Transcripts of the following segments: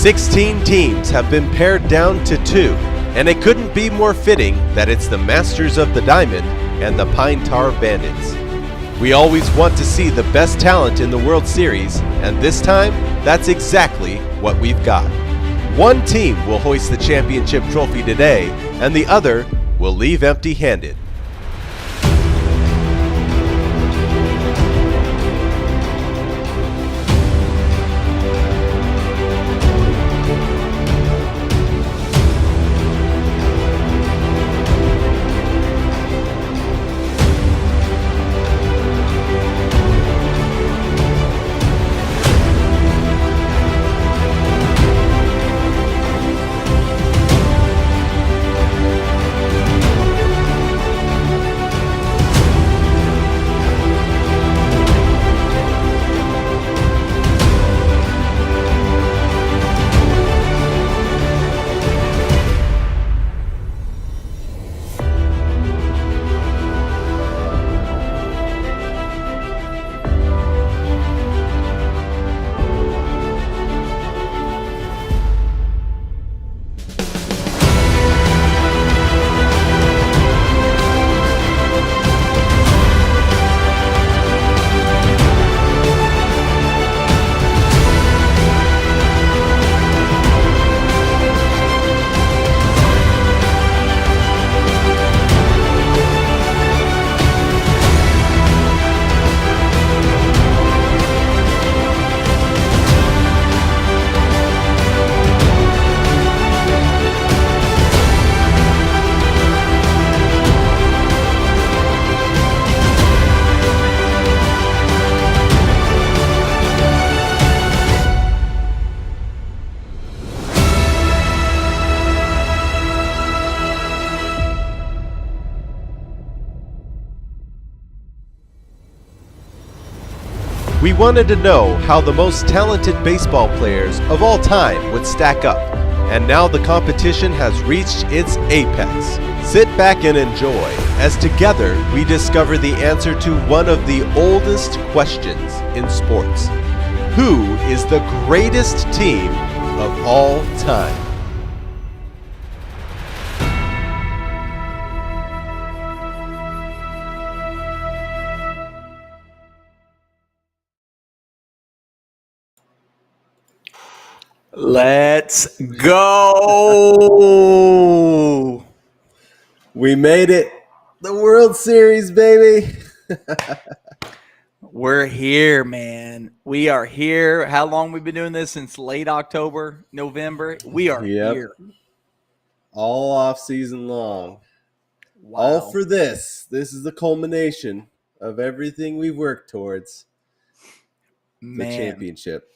16 teams have been pared down to 2, and it couldn't be more fitting that it's the Masters of the Diamond and the Pine Tar Bandits. We always want to see the best talent in the World Series, and this time, that's exactly what we've got. One team will hoist the championship trophy today, and the other will leave empty-handed. We wanted to know how the most talented baseball players of all time would stack up, and now the competition has reached its apex. Sit back and enjoy, as together we discover the answer to one of the oldest questions in sports. Who is the greatest team of all time? Let's go. We made it. The World Series, baby. We're here, man. We are here. How long we've been doing this? Since late October, November. We are here. All off season long. Wow. All for this. This is the culmination of everything we've worked towards. The championship.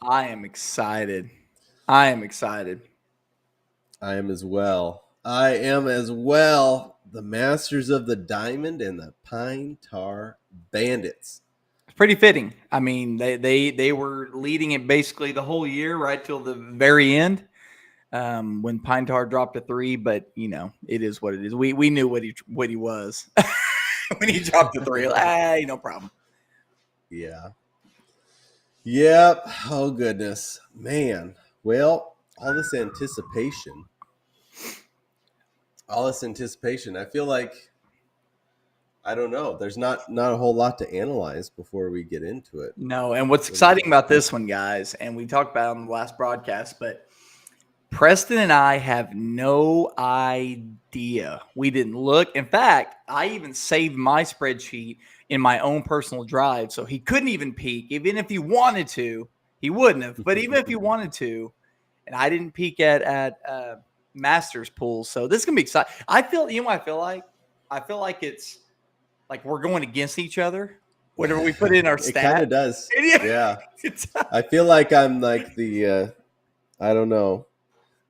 I am excited. I am as well. The Masters of the Diamond and the Pine Tar Bandits. It's pretty fitting. I mean, they were leading it basically the whole year, right till the very end, when Pine Tar dropped a 3. But you know, it is what it is. We knew what he was when he dropped the 3. No problem. Yeah. Yep. Oh, goodness. Man. Well, all this anticipation. I feel like, I don't know. There's not a whole lot to analyze before we get into it. No. And what's exciting about this one, guys, and we talked about it on the last broadcast, but Preston and I have no idea. We didn't look. In fact, I even saved my spreadsheet in my own personal drive, so he couldn't even peek. Even if he wanted to, he wouldn't have. But even if he wanted to, and I didn't peek at Masters pools, so this is gonna be exciting. I feel, you know what I feel like? I feel like it's like we're going against each other. Whatever we put in our stats. It kind of does. Yeah. I feel like I'm like the, I don't know,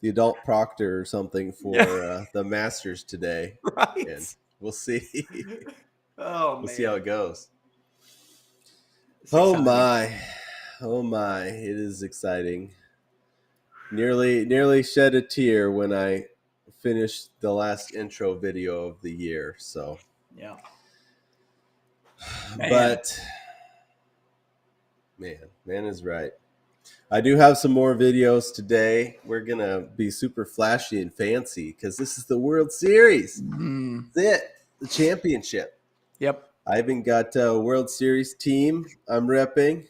the adult proctor or something for the Masters today. Right. And we'll see. We'll see how it goes. It's exciting. my. It is exciting. Nearly shed a tear when I finished the last intro video of the year. So yeah. But man is right. I do have some more videos today. We're going to be super flashy and fancy because this is the World Series. That's it, the championship. Yep. I even got a World Series team I'm repping.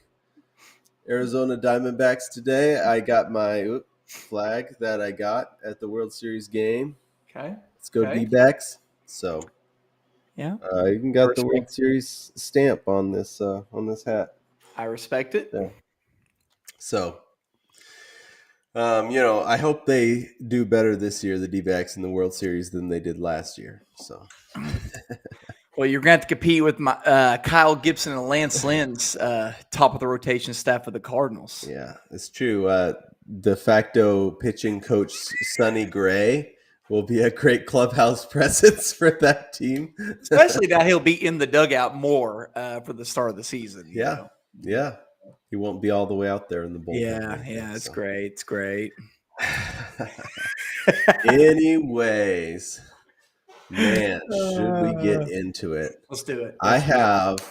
Arizona Diamondbacks today. I got my flag that I got at the World Series game. Okay. Let's go D-backs. So yeah, I even got the World Series stamp on this hat. I respect it. Yeah. So, I hope they do better this year, the D-backs in the World Series, than they did last year. So, well, you're going to have to compete with my Kyle Gibson and Lance Lynn's top of the rotation staff of the Cardinals. Yeah, it's true. De facto pitching coach Sonny Gray will be a great clubhouse presence for that team. Especially now he'll be in the dugout more for the start of the season. Yeah. He won't be all the way out there in the bullpen. It's great. It's great. Anyways, man, should we get into it? Let's do it. I have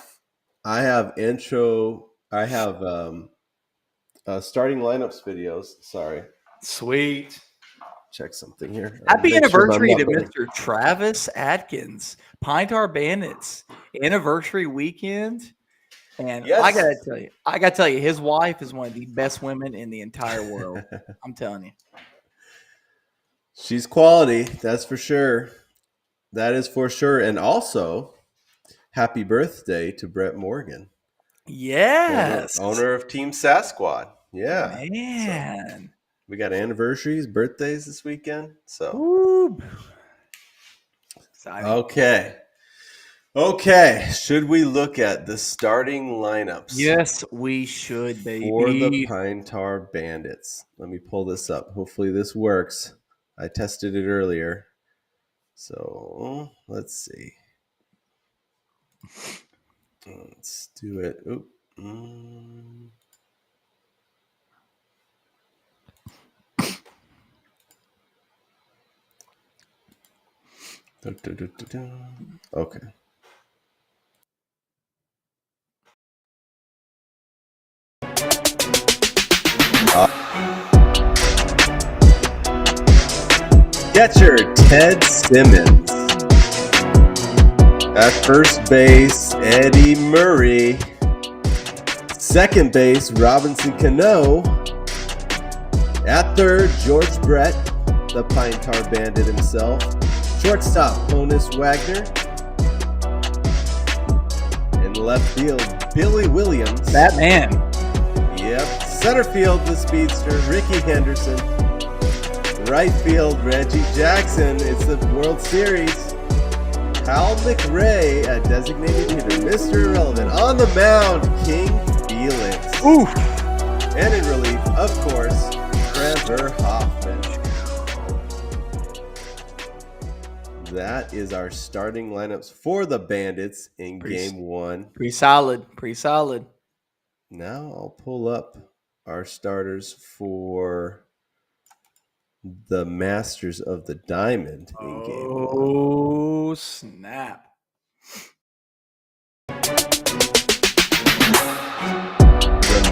starting lineups videos. Sorry. Sweet. Check something here. Happy anniversary to Mr. Travis Atkins, Pine Tar Bandits anniversary weekend. And yes. I gotta tell you, his wife is one of the best women in the entire world. I'm telling you. She's quality, that's for sure. That is for sure. And also, happy birthday to Brett Morgan. Yes. Owner of Team Sasquatch. Yeah. Man. So we got anniversaries, birthdays this weekend. So Okay. Should we look at the starting lineups? Yes, we should, baby. For the Pine Tar Bandits. Let me pull this up. Hopefully this works. I tested it earlier. So let's see. Let's do it. Oop. Okay. Catcher Ted Simmons. At first base, Eddie Murray. Second base, Robinson Cano. At third, George Brett, the Pine Tar Bandit himself. Shortstop, Honus Wagner. In left field, Billy Williams. That man. Yep. Center field, the speedster, Ricky Henderson. Right field, Reggie Jackson. It's the World Series. Hal McRae, a designated hitter, Mr. Irrelevant. On the mound, King Felix. Oof. And in relief, of course, Trevor Hoffman. That is our starting lineups for the Bandits in Game 1. Pretty solid. Now I'll pull up our starters for the Masters of the Diamond in Game 1. Oh, snap. The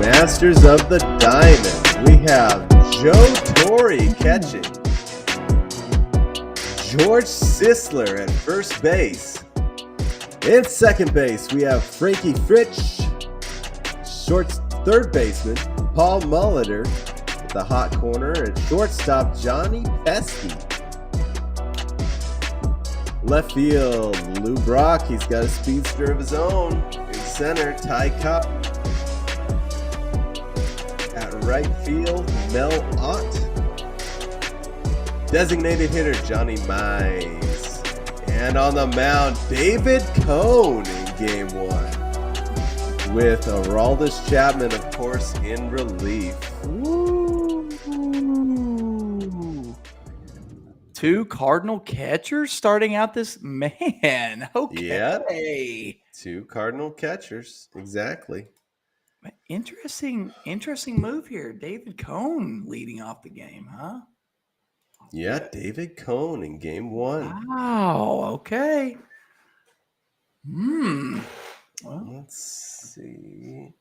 Masters of the Diamond. We have Joe Torre catching. George Sisler at first base. In second base, we have Frankie Fritsch. Third baseman, Paul Molitor. The hot corner at shortstop, Johnny Pesky. Left field, Lou Brock. He's got a speedster of his own. In center, Ty Cobb. At right field, Mel Ott. Designated hitter, Johnny Mize. And on the mound, David Cone in Game 1. With Aroldis Chapman, of course, in relief. Two Cardinal catchers starting out this man. Okay. Yeah. Two Cardinal catchers. Exactly. Interesting move here. David Cone leading off the game, huh? Yeah, David Cone in Game 1. Wow. Okay. Well, let's see.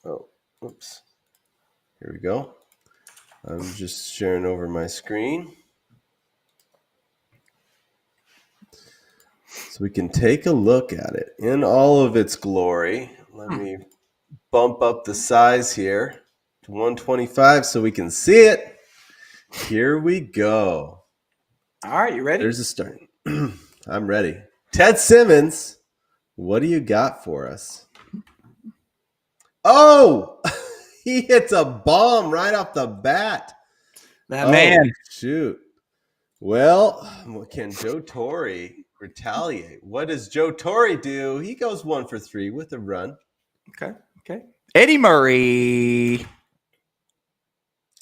Oh, oops. Here we go. I'm just sharing over my screen so we can take a look at it in all of its glory. Let me bump up the size here to 125 so we can see it. Here we go. All right, you ready? There's a start. I'm ready. Ted Simmons, what do you got for us? Oh, he hits a bomb right off the bat. That man. Shoot. Well, can Joe Torre retaliate? What does Joe Torre do? He goes 1 for 3 with a run. Okay. Eddie Murray.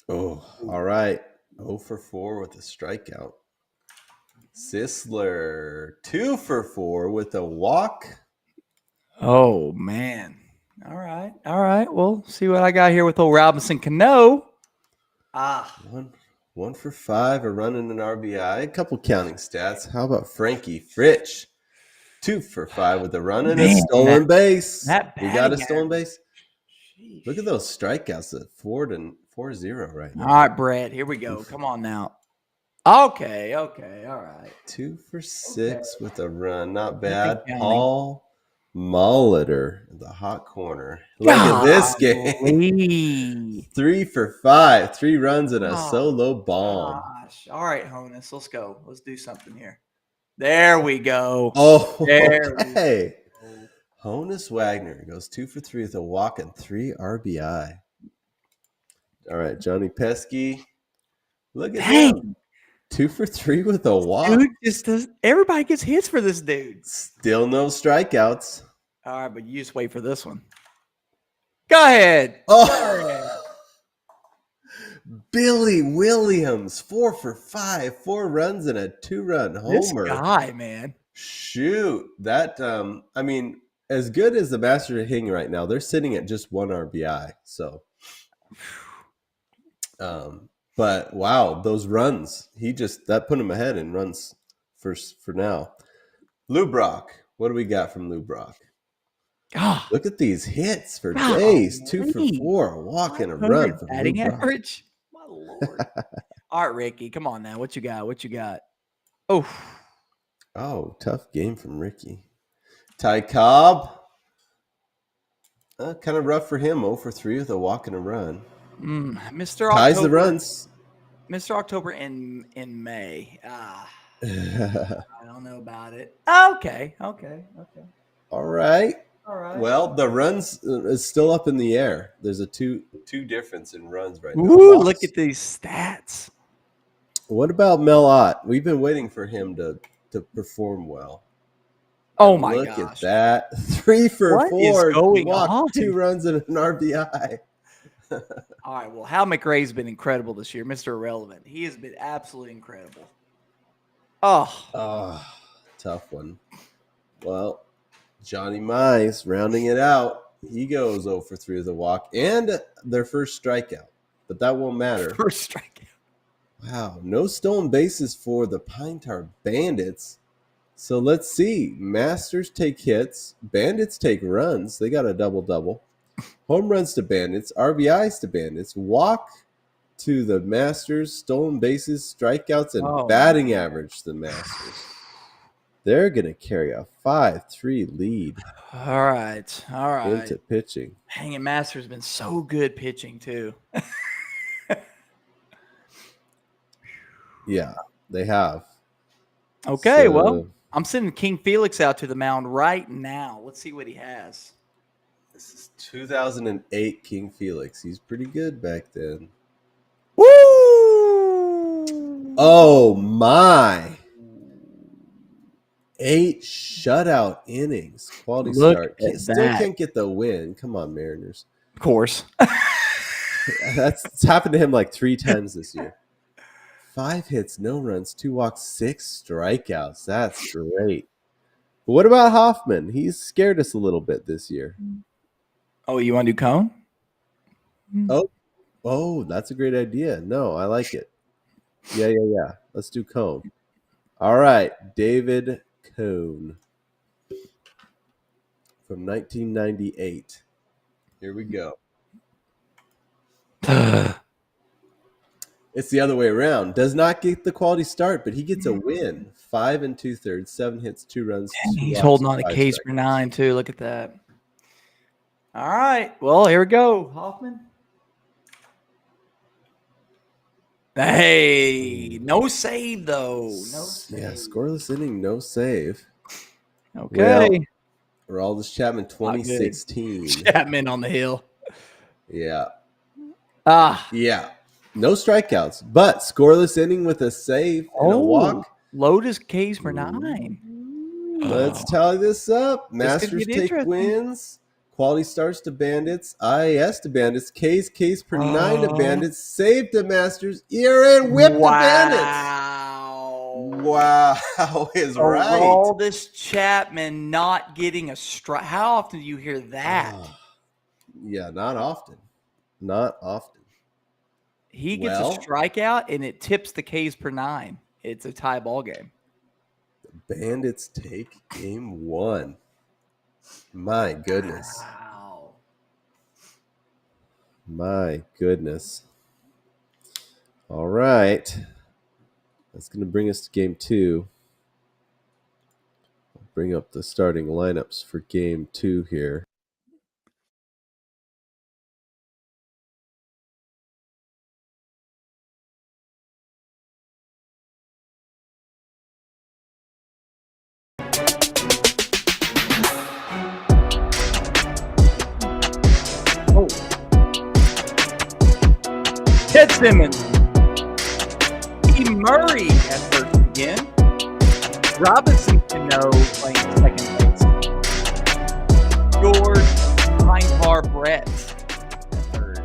Oh, all right. 0 for 4 with a strikeout. Sisler, 2 for 4 with a walk. Oh, man. All right. We'll see what I got here with old Robinson Cano. One for 5, a run and an RBI. A couple counting stats. How about Frankie Fritch? 2 for 5 with a run and a stolen base. We got a stolen base. Sheesh. Look at those strikeouts at 4-0 right now. All right, Brett. Here we go. Come on now. Okay. All right. 2 for 6 with a run. Not bad. Paul Molitor in the hot corner. Look at this game. 3 for 5. 3 runs and a solo bomb. Gosh. All right, Honus. Let's go. Let's do something here. There we go. Okay. Honus Wagner goes 2 for 3 with a walk and 3 RBI. All right, Johnny Pesky. Look at him. 2 for 3 with a walk. Dude just does. Everybody gets hits for this dude. Still no strikeouts. All right, but you just wait for this one. Go ahead. Oh, Billy Williams, 4 for 5, 4 runs and a 2-run homer. This guy, man. Shoot, that I mean, as good as the Masters are hitting right now, they're sitting at just 1 RBI. So, but wow, those runs, that put him ahead in runs for now. Lou Brock, what do we got from Lou Brock? Look at these hits for days. 2 for 4, a walk and a run from batting Lou Brock. average. My Lord. All right, Ricky, come on now. What you got? Oh, tough game from Ricky. Ty Cobb. Kind of rough for him. 0 for 3 with a walk and a run. Mr. Ties October, the runs. Mr. October in May. I don't know about it. Okay. All right. Well, the runs is still up in the air. There's a two difference in runs right now. Ooh, look at these stats. What about Mel Ott? We've been waiting for him to perform well. Oh my gosh. Look at that. 3 for 4. What is going on? 2 runs and an RBI. All right. Well, Hal McRae's been incredible this year. Mr. Irrelevant. He has been absolutely incredible. Oh, tough one. Well, Johnny Mize rounding it out. He goes 0 for 3 with a walk and their first strikeout. But that won't matter. First strikeout. Wow. No stolen bases for the Pine Tar Bandits. So let's see. Masters take hits. Bandits take runs. They got a double-double. Home runs to Bandits. RBIs to Bandits. Walk to the Masters. Stolen bases, strikeouts, and batting average to the Masters. They're going to carry a 5-3 lead. All right. Into pitching. Hanging Master's been so good pitching, too. Yeah, they have. Okay, well, I'm sending King Felix out to the mound right now. Let's see what he has. This is 2008 King Felix. He's pretty good back then. Woo! Oh, my. 8 shutout innings. Quality start. Still can't get the win. Come on, Mariners. Of course. It's happened to him like 3 times this year. 5 hits, no runs, 2 walks, 6 strikeouts. That's great. But what about Hoffman? He's scared us a little bit this year. Oh, you want to do Cone? Oh, that's a great idea. No, I like it. Yeah. Let's do Cone. All right, David Cone from 1998. Here we go. It's the other way around. Does not get the quality start, but he gets a win. 5 2/3, 7 hits, 2 runs. And 2 he's walks, holding and on a 5 case for strikeouts. 9 too. Look at that. All right. Well, here we go, Hoffman. Hey, no save though. No save. Yeah, scoreless inning, no save. Okay. Well, Aroldis Chapman, Not good. 2016. Chapman on the hill. Yeah. Ah. Yeah. No strikeouts, but scoreless inning with a save and a walk. Lotus case for 9. Let's tally this up. This could Masters get take interesting. wins. Quality starts to Bandits. IAS to Bandits. Case per 9 to Bandits. Save to Masters. ERA and whip to Bandits. Wow is right. Aroldis Chapman not getting a strike. How often do you hear that? Yeah, not often. Not often. He gets a strikeout and it tips the Ks per 9. It's a tie ball game. Bandits take game 1. My goodness. Wow. My goodness. All right. That's going to bring us to game 2. I'll bring up the starting lineups for game 2 here. Ted Simmons. E. Murray at first again. Robinson Cano playing second base. George Hindhar Brett at third.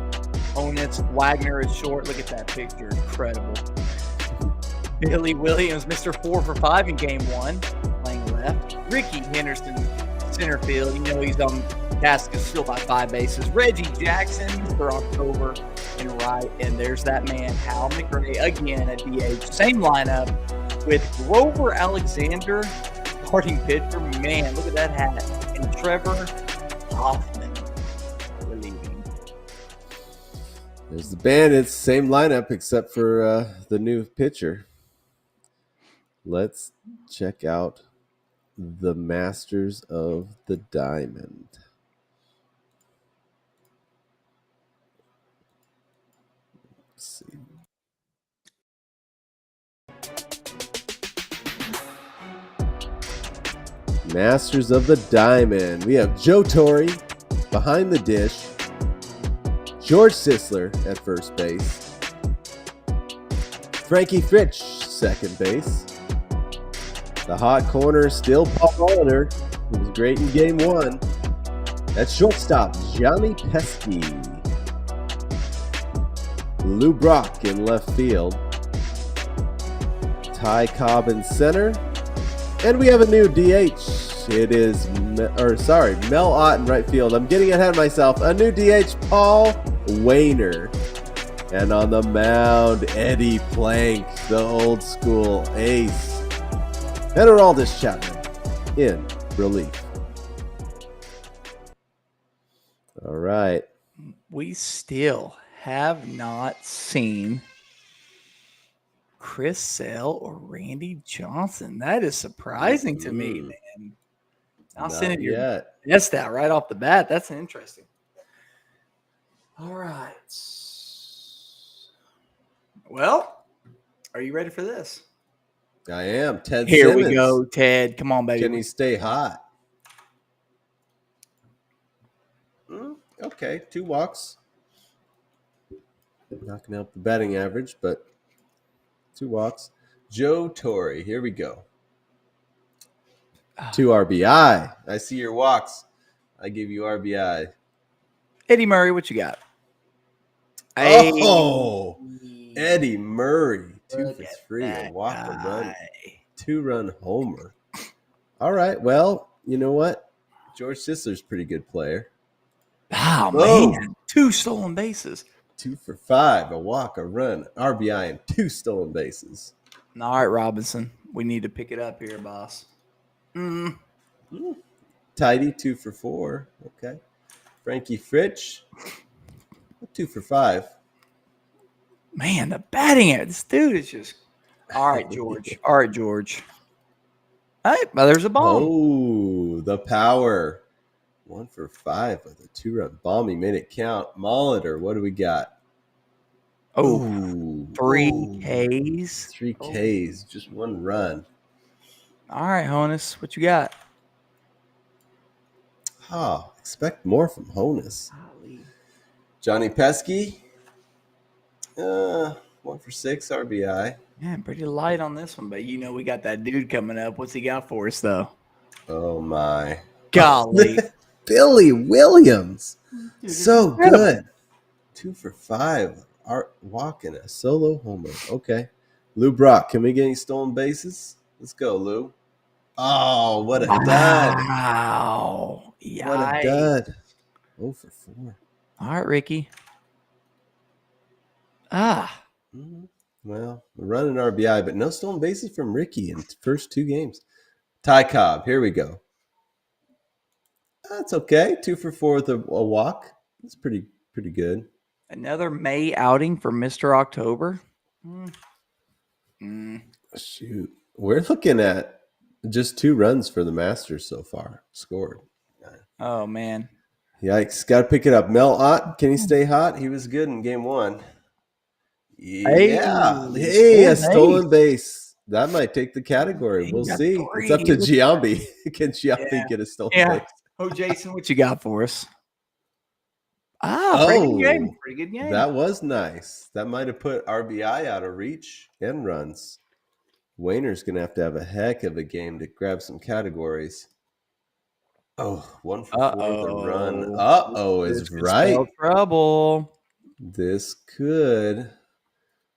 Onitz Wagner is short. Look at that picture. Incredible. Billy Williams, Mr. 4 for 5 in game 1, playing left. Ricky Henderson, center field. You know he's on task is still by 5 bases. Reggie Jackson for October in right. And there's that man, Hal McRae, again at DH. Same lineup with Grover Alexander, starting pitcher. Man, look at that hat. And Trevor Hoffman relieving. There's the Bandits, same lineup except for the new pitcher. Let's check out the Masters of the Diamond. Let's see. Masters of the Diamond. We have Joe Torre behind the dish. George Sisler at first base. Frankie Fritsch, second base. The hot corner, still Paul Molitor. He was great in game 1. At shortstop, Johnny Pesky. Lou Brock in left field. Ty Cobb in center. And we have a new DH. It is, Mel Ott in right field. I'm getting ahead of myself. A new DH, Paul Wainer. And on the mound, Eddie Plank, the old school ace. And Aroldis Chapman in relief. All right. We still have not seen Chris Sale or Randy Johnson. That is surprising to me, man. I'll send it your best out right off the bat. That's interesting. All right. Well, are you ready for this? I am. Ted Here Simmons. we go, Ted. Come on, baby. Can he stay hot? Okay, 2 walks. Not going to help the batting average, but 2 walks. Joe Torre. Here we go. 2 RBI. I see your walks. I give you RBI. Eddie Murray, what you got? Oh, Eddie Murray. 2 for 3. A walk, a run. 2-run homer. All right. Well, you know what? George Sisler's a pretty good player. Oh, man. 2 stolen bases. 2 for 5. A walk, a run, RBI, and 2 stolen bases. All right, Robinson. We need to pick it up here, boss. Tidy, 2 for 4. Okay. Frankie Fritsch, 2 for 5. Man, the batting average. This dude is just. All right, George. All right, George. All right, well, there's a bomb. Oh, the power. 1 for 5 with a 2-run bomb. He made it count. Molitor, what do we got? Oh, Ooh, 3 Ks. 3 Ks, just 1 run. All right, Honus, what you got? Oh, expect more from Honus. Golly. Johnny Pesky, 1 for 6 RBI. Man, pretty light on this one, but we got that dude coming up. What's he got for us, though? Oh my. Golly. Billy Williams. Dude, So incredible. good. 2 for 5. Art walking a solo homer. Okay. Lou Brock, can we get any stolen bases? Let's go, Lou. Oh, what a dud. Wow. What a Yikes. dud. 0 for 4. All right, Ricky. Ah. Well, a run in RBI, but no stolen bases from Ricky in the first 2 games. Ty Cobb, here we go. That's okay. 2 for 4 with a walk. That's pretty good. Another May outing for Mr. October. Shoot. We're looking at just 2 runs for the Masters so far scored. Oh, man. Yikes. Got to pick it up. Mel Ott, can he stay hot? He was good in game 1. Yeah. Hey, a stolen base. That might take the category. We'll see. 3. It's up to Giambi. Can Giambi get a stolen base? Oh, Jason, what you got for us? Pretty good game. Pretty good game. That was nice. That might have put RBI out of reach and runs. Wayner's going to have a heck of a game to grab some categories. Oh, 1 for 4 with a run. Is right. Trouble. This could.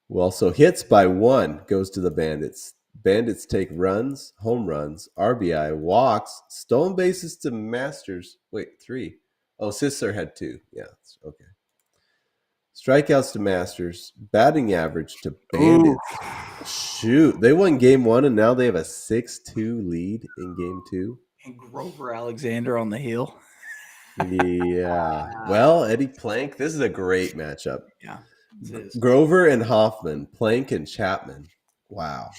Well, so hits by 1 goes to the Bandits. Bandits take runs, home runs, RBI, walks, stolen bases to Masters. Wait, 3. Oh, Sisler had 2. Yeah, okay. Strikeouts to Masters, batting average to Bandits. Ooh. Shoot, they won game 1 and now they have a 6-2 lead in game 2. And Grover Alexander on the hill. Yeah. Well, Eddie Plank, this is a great matchup. Yeah. Grover and Hoffman, Plank and Chapman. Wow.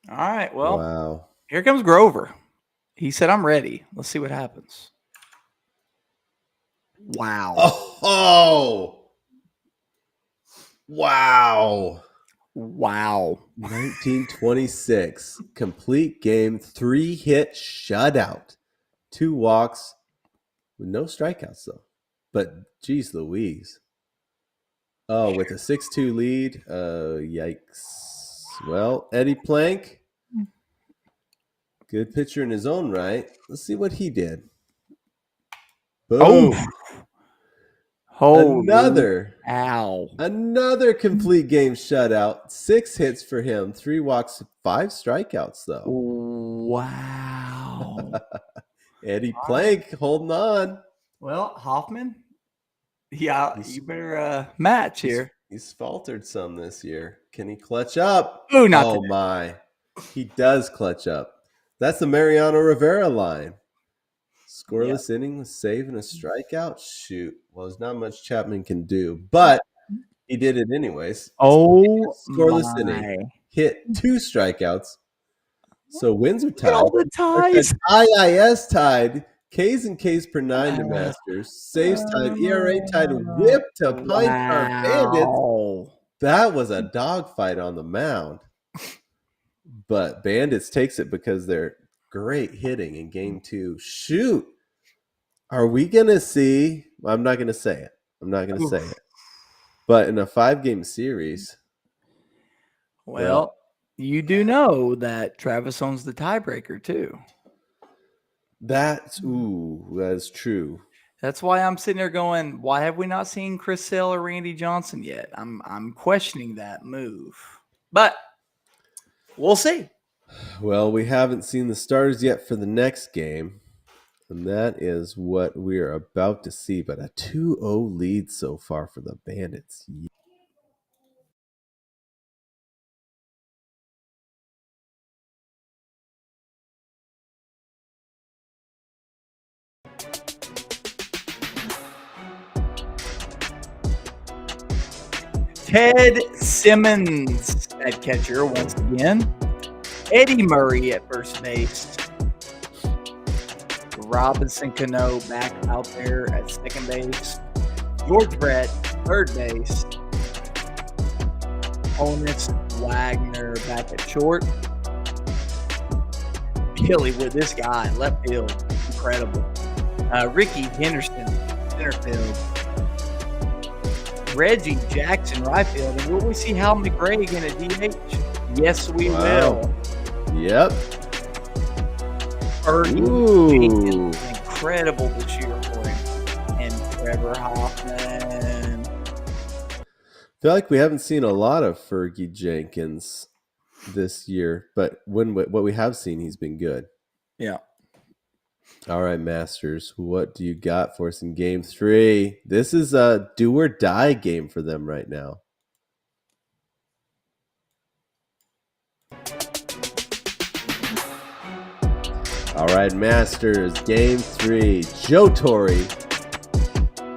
All right. Well, Here comes Grover. He said, I'm ready. Let's see what happens. Wow. Oh. Wow. 1926. Complete game. 3-hit shutout. 2 walks with no strikeouts, though. But, geez Louise. Oh, with a 6-2 lead. Yikes. Well, Eddie Plank. Good pitcher in his own right. Let's see what he did. Boom. Another complete game shutout. 6 hits for him. 3 walks, 5 strikeouts, though. Wow. Eddie Plank holding on. Well, Hoffman, you better match here. He's faltered some this year. Can he clutch up? Ooh, not today. My. He does clutch up. That's the Mariano Rivera line. Scoreless inning with save and a strikeout. Shoot. Well, there's not much Chapman can do, but he did it anyways. Oh, scoreless inning. Hit 2 strikeouts. So wins are tied. All the ties. IIS tied. Ks and Ks per 9 to Masters. Saves tied. ERA tied. Whip to Pine Tar Bandits. That was a dogfight on the mound. But Bandits takes it because they're great hitting in game 2. Shoot. Are we going to see? I'm not going to say it. But in a 5-game series. Well, you do know that Travis owns the tiebreaker too. That is true. That's why I'm sitting there going, why have we not seen Chris Sale or Randy Johnson yet? I'm questioning that move. But we'll see. Well, we haven't seen the starters yet for the next game, and that is what we are about to see. But a 2-0 lead so far for the Bandits. Ted Simmons at catcher once again. Eddie Murray at first base. Robinson Cano back out there at second base. George Brett, third base. Honus Wagner back at short. Billy with this guy, left field, incredible. Ricky Henderson, center field. Reggie Jackson, right field. And will we see Hal McRae again at DH? Yes, we will. Yep. Fergie, incredible this year for him. And Trevor Hoffman. I feel like we haven't seen a lot of Fergie Jenkins this year, but what we have seen, he's been good. Yeah. All right, Masters, what do you got for us in Game 3? This is a do-or-die game for them right now. All right, Masters, Game 3. Joe Torre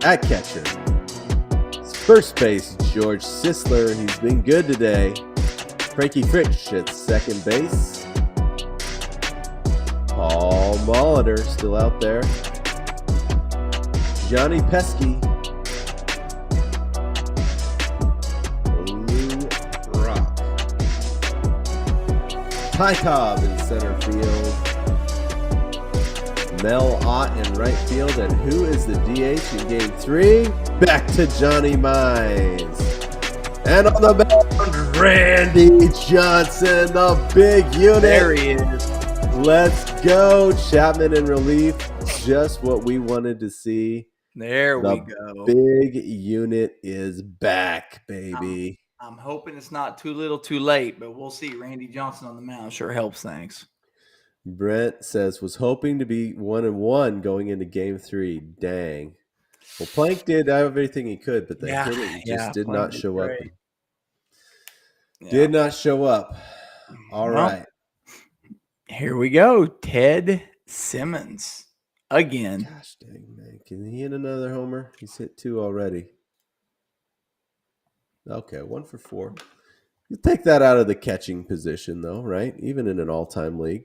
at catcher. First base, George Sisler. He's been good today. Frankie Fritsch at second base. Paul Molitor still out there. Johnny Pesky. Lou Brock. Ty Cobb in center field. Mel Ott in right field. And who is the DH in Game 3? Back to Johnny Mines. And on the mound, Randy Johnson, the big unit. There he is. Let's go. Chapman in relief. Just what we wanted to see. There we go. Big unit is back, baby. I'm hoping it's not too little too late, but we'll see. Randy Johnson on the mound sure helps things. Brent says, was hoping to be 1-1 going into Game 3. Dang. Well, Plank did everything he could, but the hitting just did not show up. Did not show up. All right. Here we go. Ted Simmons again. Gosh dang, man. Can he hit another homer? He's hit 2 already. Okay, 1 for 4. You take that out of the catching position, though, right? Even in an all-time league.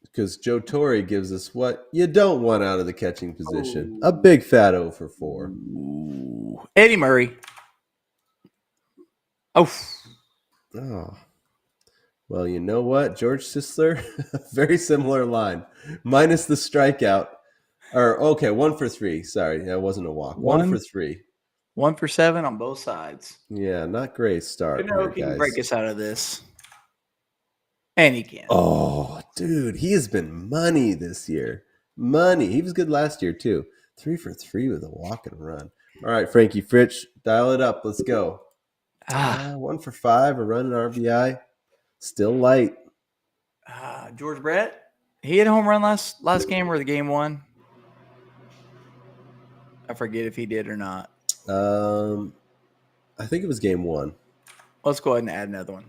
Because Joe Torre gives us what you don't want out of the catching position. A big fat 0 for 4. Ooh. Eddie Murray. Oh. Well, you know what? George Sisler, very similar line. Minus the strikeout. Or, okay, 1 for 3. Sorry, that wasn't a walk. 1 for 3. 1 for 7 on both sides. Yeah, not great start. He can break us out of this. And he can. Oh, dude, he has been money this year. Money. He was good last year, too. 3 for 3 with a walk and run. All right, Frankie Fritsch, dial it up. Let's go. 1 for 5, a run and RBI. Still light. George Brett, he had a home run last game or the game 1. I forget if he did or not. I think it was game 1. Let's go ahead and add another one.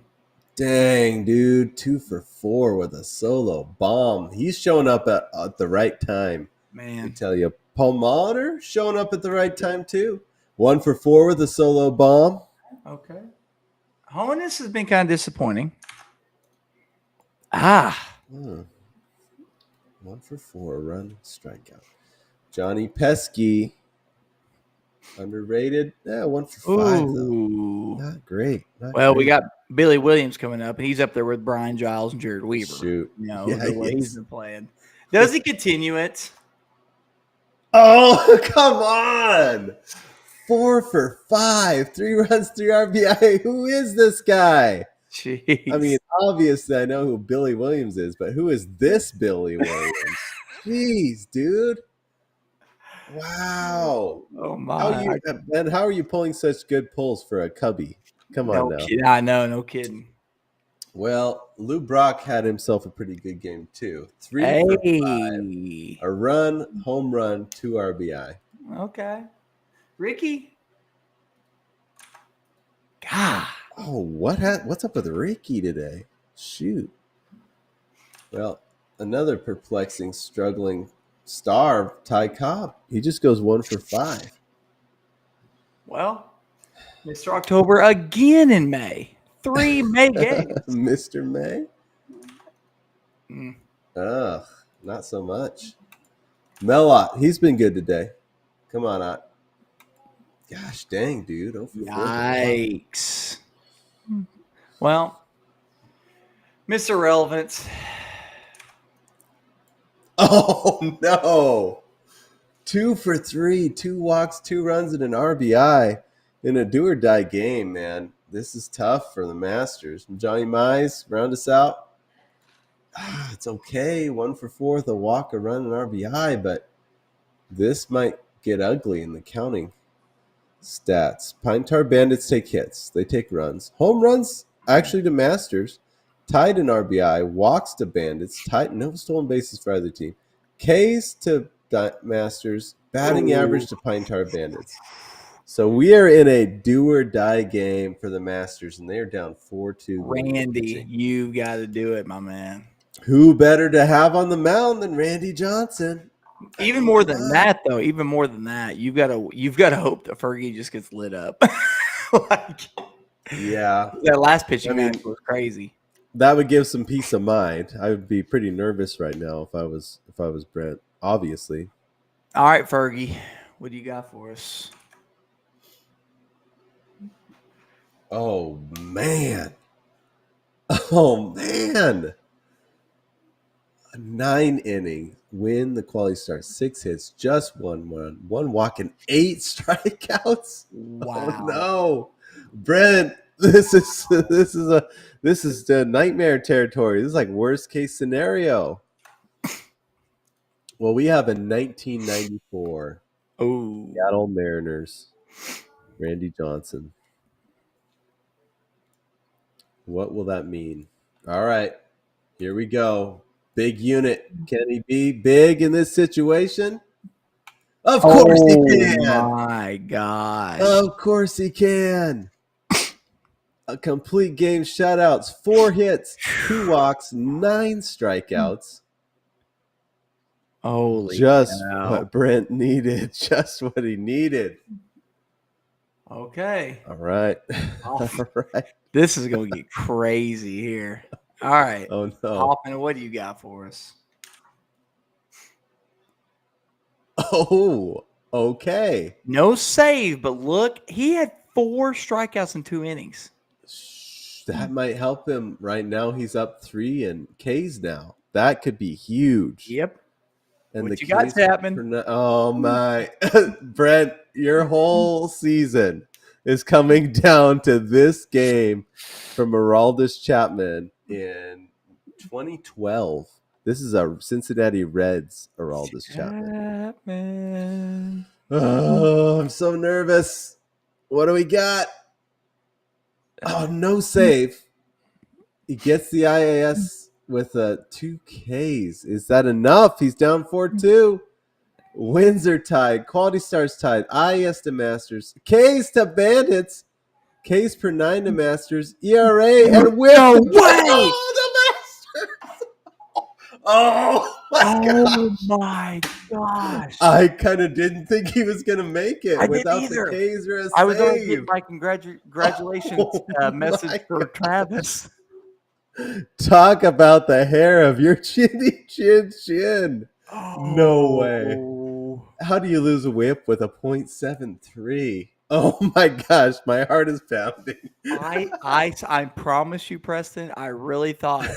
Dang, dude. 2 for 4 with a solo bomb. He's showing up at the right time. Man. I tell you, Paul Molitor showing up at the right time, too. 1 for 4 with a solo bomb. Okay. Honus has been kind of disappointing. 1 for 4, run, strikeout. Johnny Pesky, underrated. 1 for 5, though. Not great. We got Billy Williams coming up, and he's up there with Brian Giles and Jared Weaver. Shoot. The way he's been playing. Does he continue it? Oh, come on. 4 for 5, 3 runs, 3 RBI. Who is this guy? Jeez. I mean, obviously I know who Billy Williams is, but who is this Billy Williams? Jeez, dude. Wow. Oh, my. How are you pulling such good pulls for a Cubby? Come on now. I know, no kidding. Well, Lou Brock had himself a pretty good game, too. 3 for 5. A run, home run, 2 RBI. Okay. Ricky? God. Oh, what's up with Ricky today? Shoot. Well, another perplexing, struggling star, Ty Cobb. He just goes 1 for 5. Well, Mr. October again in May. 3 May games. Mr. May? Mm. Ugh, not so much. Melot, he's been good today. Come on, Ott. Gosh dang, dude. 0 for 4. Yikes. Well, Mr. Relevance. Oh, no. 2 for 3, 2 walks, 2 runs, and an RBI in a do-or-die game, man. This is tough for the Masters. Johnny Mize, round us out. It's okay. 1 for 4 with a walk, a run, and RBI, but this might get ugly in the counting stats. Pine Tar Bandits take hits. They take runs. Home runs, actually, to Masters. Tied in RBI. Walks to Bandits. Tied, no stolen bases for either team. Ks to Masters. Batting average to Pine Tar Bandits. So we are in a do-or-die game for the Masters, and they are down 4-2. Randy, you got to do it, my man. Who better to have on the mound than Randy Johnson? Even more than that, though. Even more than that, you've got to hope that Fergie just gets lit up. Yeah, that last pitching match was crazy. That would give some peace of mind. I would be pretty nervous right now if I was Brent. Obviously. All right, Fergie, what do you got for us? Oh man. Oh man. A 9-inning win, the quality start, 6 hits, just 1 run, 1 walk, and 8 strikeouts. Wow. Oh no. Brent, this is the nightmare territory. This is like worst case scenario. Well, we have a 1994 Seattle Mariners, Randy Johnson. What will that mean? All right, here we go. Big unit. Can he be big in this situation? Of course he can. Oh, my gosh. Of course he can. A complete game shutouts, 4 hits, 2 walks, 9 strikeouts. Holy Just cow. what Brent needed. Just what he needed. Okay. All right. All right. This is going to get crazy here. All right. Oh, no. Hoffman, what do you got for us? Oh, okay. No save, but look, he had 4 strikeouts in 2 innings. That might help him. Right now, he's up 3 in Ks now. That could be huge. Yep. And what the you got, Chapman? Oh, my. Brent, your whole season is coming down to this game from Aroldis Chapman in 2012. This is a Cincinnati Reds Aroldis Chapman. Oh, I'm so nervous. What do we got? Oh, no save. He gets the IAS with 2 Ks. Is that enough? He's down 4-2. Wins are tied. Quality stars tied. IAS to Masters. Ks to Bandits. Ks per 9 to Masters. ERA and win. No way! Oh, the Masters! Oh, my gosh. I kind of didn't think he was going to make it without the Ks or a save. I was going to get my congratulations message for Travis. Talk about the hair of your chinny chin. No way. How do you lose a whip with a .73? Oh my gosh, my heart is pounding. I promise you, Preston, I really thought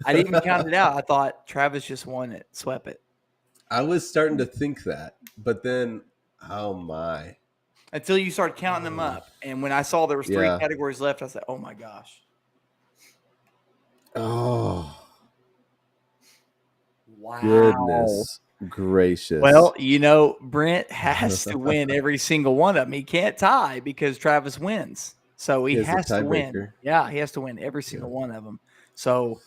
I didn't even count it out. I thought Travis just won it, swept it. I was starting to think that, but then oh my. Until you started counting them up. And when I saw there was 3 categories left, I said, oh my gosh. Oh. Wow. Goodness gracious. Well, Brent has to win every single one of them. He can't tie because Travis wins. So he has to win. Yeah, he has to win every single one of them. So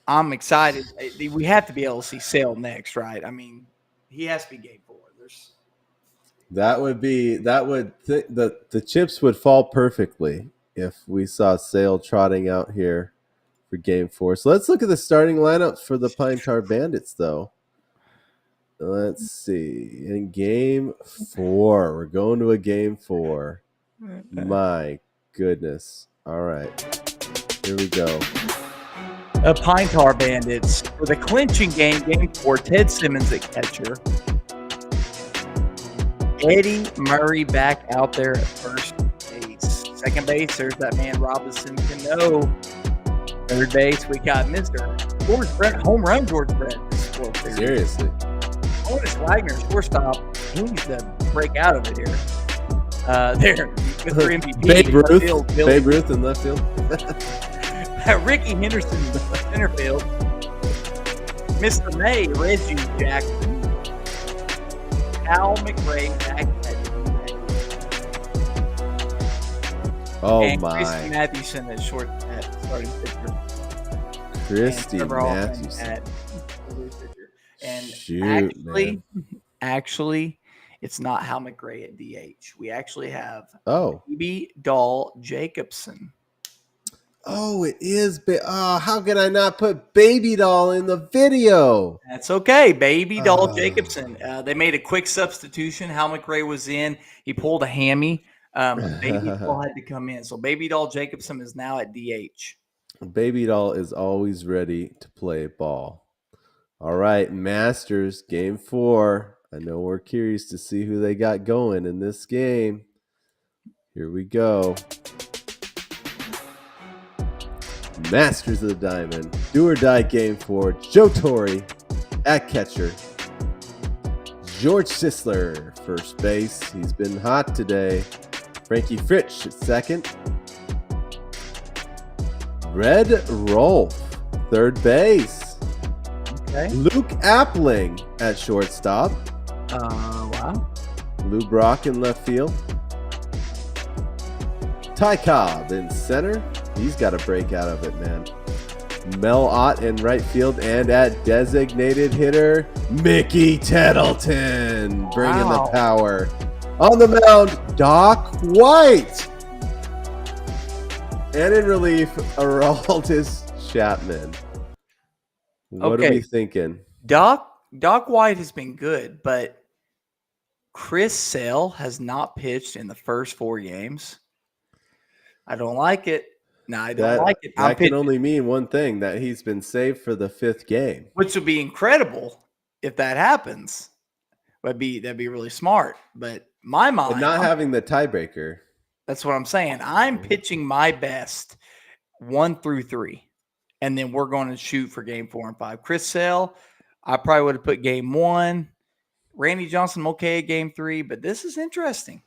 I'm excited. We have to be able to see Sale next, right? I mean, he has to be game 4. The chips would fall perfectly if we saw Sale trotting out here for game 4. So let's look at the starting lineups for the Pine Tar Bandits, though. Let's see. In game 4, we're going to a game 4. My goodness. All right. Here we go. Pine Tar Bandits for the clinching game, game 4. Ted Simmons at catcher. Eddie Murray back out there at first base. Second base, there's that man Robinson Cano. Third base, we got Mr. George Brett, home run George Brett. Seriously. Otis Wagner, shortstop. He needs to break out of it here. There, Mr. MVP. Babe Ruth. Field, Babe Ruth in left field. Ricky Henderson, center field. Mr. May, Reggie Jackson. Al McRae back at Oh and my. Christy Mathewson at short at starting pitcher. Christy And Trevor Hoffman Matthews. at relief pitcher. And Shoot, actually, it's not Hal McRae at DH. We actually have Oh. Baby Doll Jacobson. Oh, it is. How can I not put Baby Doll in the video? That's okay. Baby Doll Jacobson. They made a quick substitution. Hal McRae was in. He pulled a hammy. Baby Doll had to come in. So Baby Doll Jacobson is now at DH. Baby Doll is always ready to play ball. All right, Masters, game 4. I know we're curious to see who they got going in this game. Here we go. Masters of the Diamond, do or die game 4. Joe Torre at catcher. George Sisler, first base. He's been hot today. Frankie Fritsch at second. Red Rolf, third base. Okay. Luke Appling at shortstop. Wow. Lou Brock in left field. Ty Cobb in center. He's got to break out of it, man. Mel Ott in right field, and at designated hitter, Mickey Tettleton bringing the power. On the mound, Doc White. And in relief, Aroldis Chapman. What are we thinking? Doc White has been good, but Chris Sale has not pitched in the first 4 games. I don't like it. No, I don't like it. That can only mean one thing, that he's been saved for the 5th game. Which would be incredible if that happens. That'd be really smart. But my mind, but not having the tiebreaker. That's what I'm saying. I'm pitching my best 1 through 3. And then we're going to shoot for game 4 and 5. Chris Sale, I probably would have put game 1. Randy Johnson, okay at game 3. But this is interesting.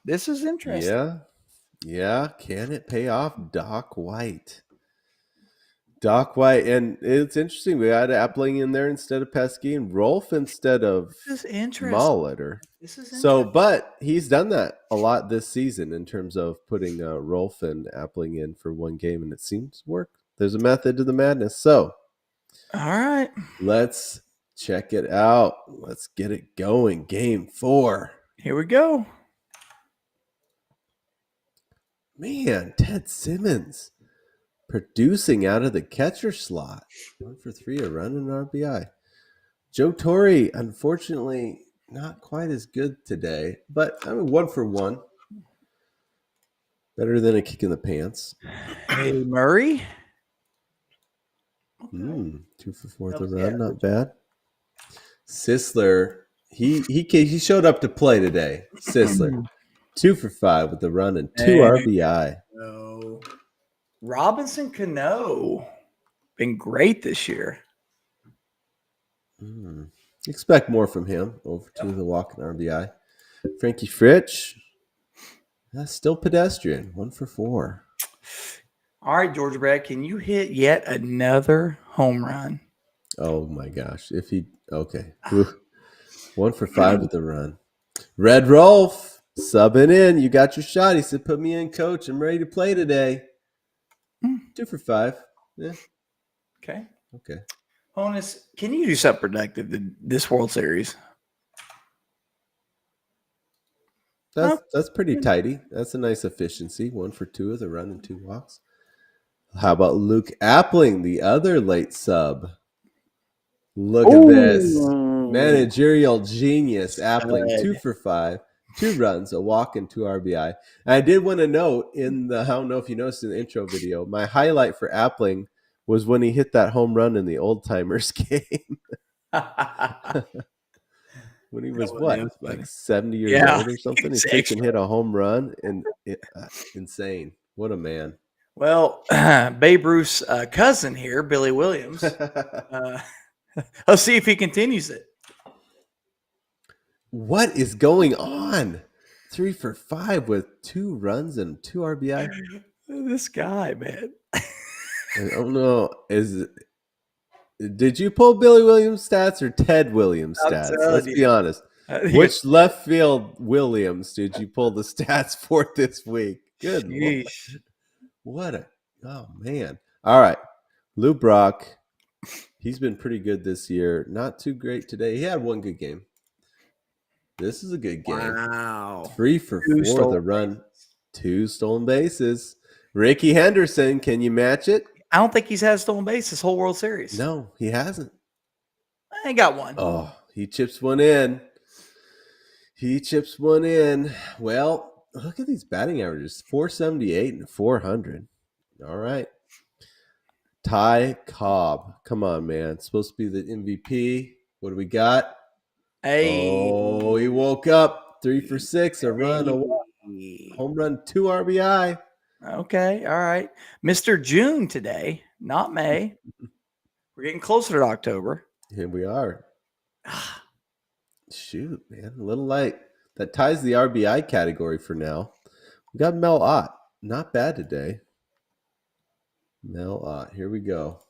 Yeah. Can it pay off? Doc White. And it's interesting. We had Appling in there instead of Pesky, and Rolf instead of Molitor. This is interesting. So, but he's done that a lot this season in terms of putting Rolf and Appling in for 1 game, and it seems to work. There's a method to the madness. So, all right, let's check it out. Let's get it going. Game 4. Here we go. Man, Ted Simmons producing out of the catcher slot. 1 for 3, a run and an RBI. Joe Torre, unfortunately, not quite as good today, but 1 for 1. Better than a kick in the pants. Hey, Murray. 2 for 4 with a run, not bad. Sisler, he showed up to play today. Sisler. 2 for 5 with a run and 2 RBI. No. Robinson Cano. Been great this year. Expect more from him. Over 2 with a walk and RBI. Frankie Fritsch. That's still pedestrian. 1 for 4. All right, George Brett, can you hit yet another home run? Oh my gosh. Okay. 1 for 5 with a run. Red Rolf. Subbing in. You got your shot. He said, put me in, coach. I'm ready to play today. 2 for 5. Yeah. Okay. Honest, can you do something productive this World Series? That's pretty tidy. That's a nice efficiency. 1 for 2 with a run and 2 walks. How about Luke Appling, the other late sub? Look at this. Managerial genius. Appling, 2 for 5. 2 runs, a walk, and 2 RBI. And I did want to note I don't know if you noticed in the intro video, my highlight for Appling was when he hit that home run in the Old Timers game. When he was like 70 years old or something. He freaking hit a home run, and insane. What a man. Well, Babe Ruth's cousin here, Billy Williams. Let's see if he continues it. What is going on? 3 for 5 with 2 runs and 2 RBI. This guy, man. I don't know. Did you pull Billy Williams stats or Ted Williams stats? Let's be honest. Which left field Williams did you pull the stats for this week? Good Lord. Oh man. All right. Lou Brock. He's been pretty good this year. Not too great today. He had 1 good game. This is a good game. Wow. 3 for 4 the run. 2 stolen bases. Ricky Henderson, can you match it? I don't think he's had a stolen base this whole World Series. No, he hasn't. I got 1. Oh, he chips one in. Well, look at these batting averages. 478 and 400. All right. Ty Cobb. Come on, man. It's supposed to be the MVP. What do we got? Hey. Oh, he woke up. 3 for 6. A run, a walk. Home run, 2 RBI. Okay. All right. Mr. June today, not May. We're getting closer to October. Here we are. Shoot, man. A little light. That ties the RBI category for now. We got Mel Ott. Not bad today. Mel Ott. Here we go.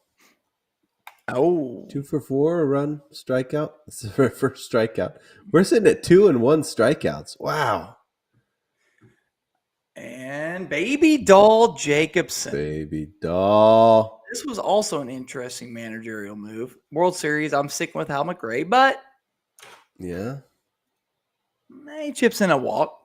Oh. 2 for 4, a run, strikeout. This is our first strikeout. We're sitting at 2 and 1 strikeouts. Wow. And Baby Doll Jacobson. Baby Doll. This was also an interesting managerial move. World Series, I'm sticking with Hal McRae, but yeah, he chips in a walk.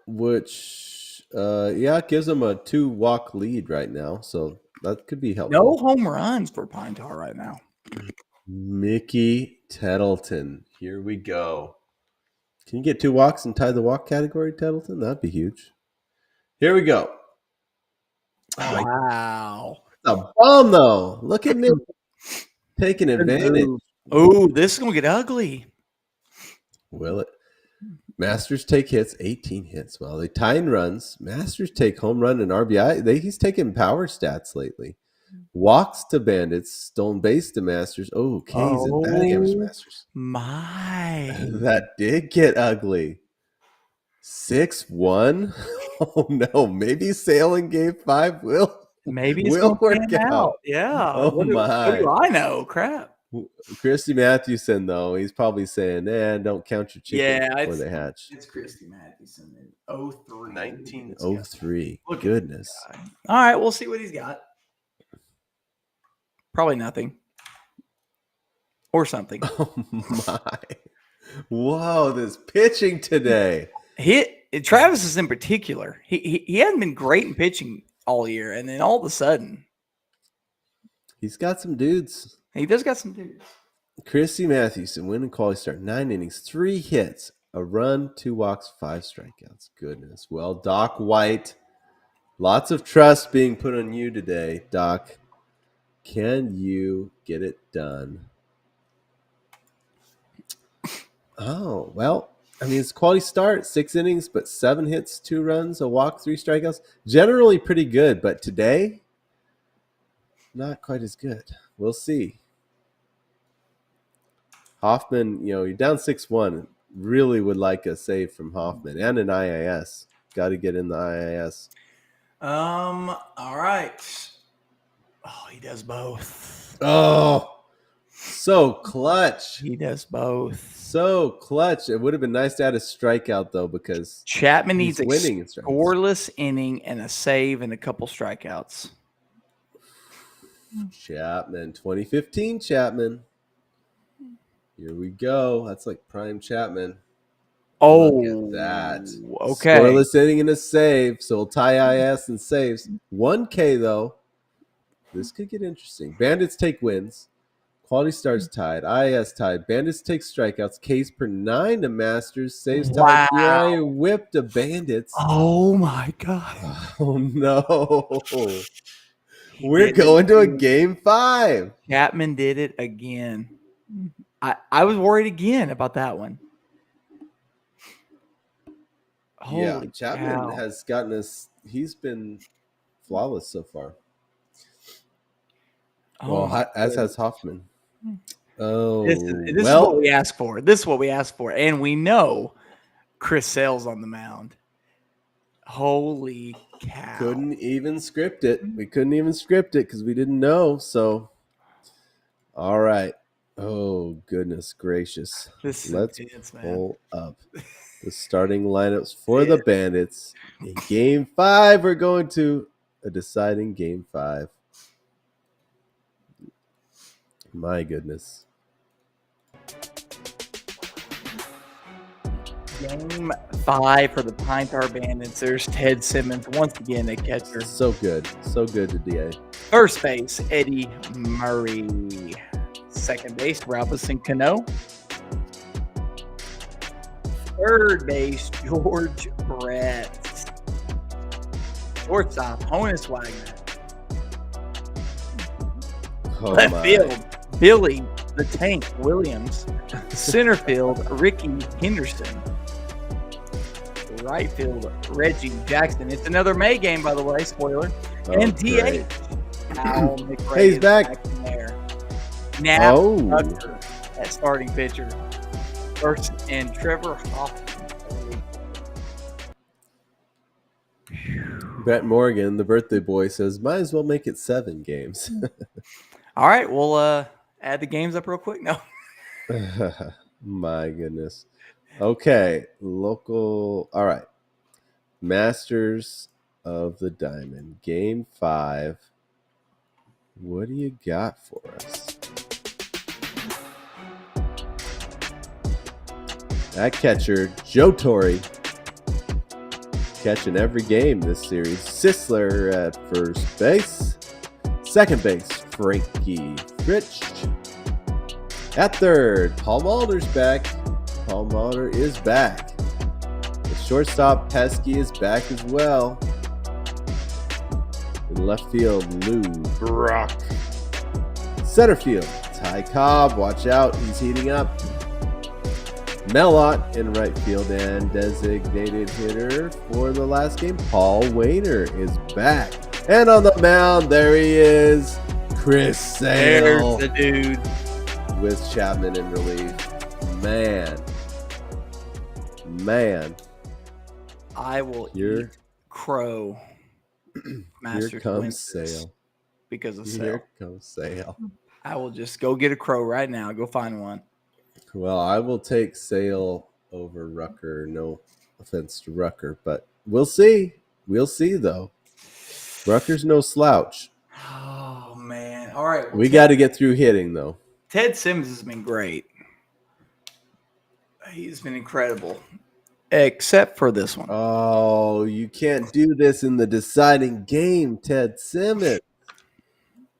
Which, gives him a 2-walk lead right now. So that could be helpful. No home runs for Pine Tar right now. Mickey Tettleton. Here we go. Can you get 2 walks and tie the walk category, Tettleton? That'd be huge. Here we go. Wow. A bomb, though. Look at him taking advantage. Oh, this is going to get ugly. Will it? Masters take hits, 18 hits. Well, they tie in runs. Masters take home run and RBI. He's taking power stats lately. Walks to Bandits, stolen base to Masters. Oh, K's and batting average Masters. My. That did get ugly. 6-1. Oh no, maybe Sailing Game 5 will work out. Yeah. Oh what my. do I know? Crap. Christy Mathewson, though, he's probably saying, don't count your chickens before they hatch. It's Christy Mathewson in 03. 1903. Goodness. All right, we'll see what he's got. Probably nothing. Or something. Oh my. Whoa, this pitching today. Travis is in particular. He hadn't been great in pitching all year, and then all of a sudden he's got some dudes. He does got some dudes. Christy Mathewson, winning quality start, 9 innings, 3 hits, a run, 2 walks, 5 strikeouts. Goodness. Well, Doc White, lots of trust being put on you today, Doc. Can you get it done? Oh, well, I mean, it's a quality start, 6 innings, but 7 hits, 2 runs, a walk, 3 strikeouts. Generally pretty good, but today, not quite as good. We'll see. Hoffman, you're down 6-1. Really would like a save from Hoffman and an IIS. Got to get in the IIS. All right. Oh, he does both. Oh, so clutch. He does both. So clutch. It would have been nice to add a strikeout, though, because Chapman needs a scoreless inning and a save and a couple strikeouts. Chapman, 2015 Chapman. Here we go. That's like prime Chapman. Oh, look at that. Okay. Scoreless inning and a save. So we'll tie IS and saves. 1K, though. This could get interesting. Bandits take wins. Quality Stars tied. IS tied. Bandits take strikeouts. Ks per 9 to Masters. Saves Wow. tied. ERA whipped to Bandits. Oh my God. Oh no. He We're did it going to a again. game 5. Chapman did it again. I was worried again about that one. Holy Chapman cow. has gotten us. He's been flawless so far. Oh my as goodness. has Hoffman. Oh, This is what we asked for. This is what we asked for. And we know Chris Sale's on the mound. Holy cow. couldn't even script it. We couldn't even script it because we didn't know. So, all right. Oh, goodness gracious. This is Let's intense, man. pull up the starting lineups for the Bandits. In game 5, we're going to a deciding game 5. My goodness. Game 5 for the Pine Tar Bandits. There's Ted Simmons once again at catcher. So good. So good to DA. First base, Eddie Murray. Second base, Robinson Cano. Third base, George Brett. Shortstop, Honus Wagner. Oh, Left my. field, Billy the Tank Williams. Center field, Ricky Henderson. Right field, Reggie Jackson. It's another May game, by the way, spoiler. And great. DH, Al McRae He's is back. in there. Now, Oh. Tucker at starting pitcher. First, and Trevor Hoffman. Brett Morgan, the birthday boy, says, might as well make it 7 games. All right, we'll add the games up real quick. No. My goodness. Okay, local. All right. Masters of the Diamond, game 5. What do you got for us? At catcher, Joe Torre. Catching every game this series. Sisler at first base. Second base, Frankie Fritsch. At third, Paul Malder's back. Paul Malder is back. The shortstop, Pesky, is back as well. In left field, Lou Brock. Center field, Ty Cobb. Watch out, he's heating up. Melott in right field, and designated hitter for the last game, Paul Wainer, is back. And on the mound, there he is, Chris Sale. There's the dude. With Chapman in relief. Man. I will eat crow. Here comes Sale. Because of Sale. Here comes Sale. I will just go get a crow right now. Go find one. Well, I will take Sale over Rucker. No offense to Rucker, but we'll see. We'll see, though. Rucker's no slouch. Oh, man. All right. We got to get through hitting, though. Ted Simmons has been great. He's been incredible. Except for this one. Oh, you can't do this in the deciding game, Ted Simmons.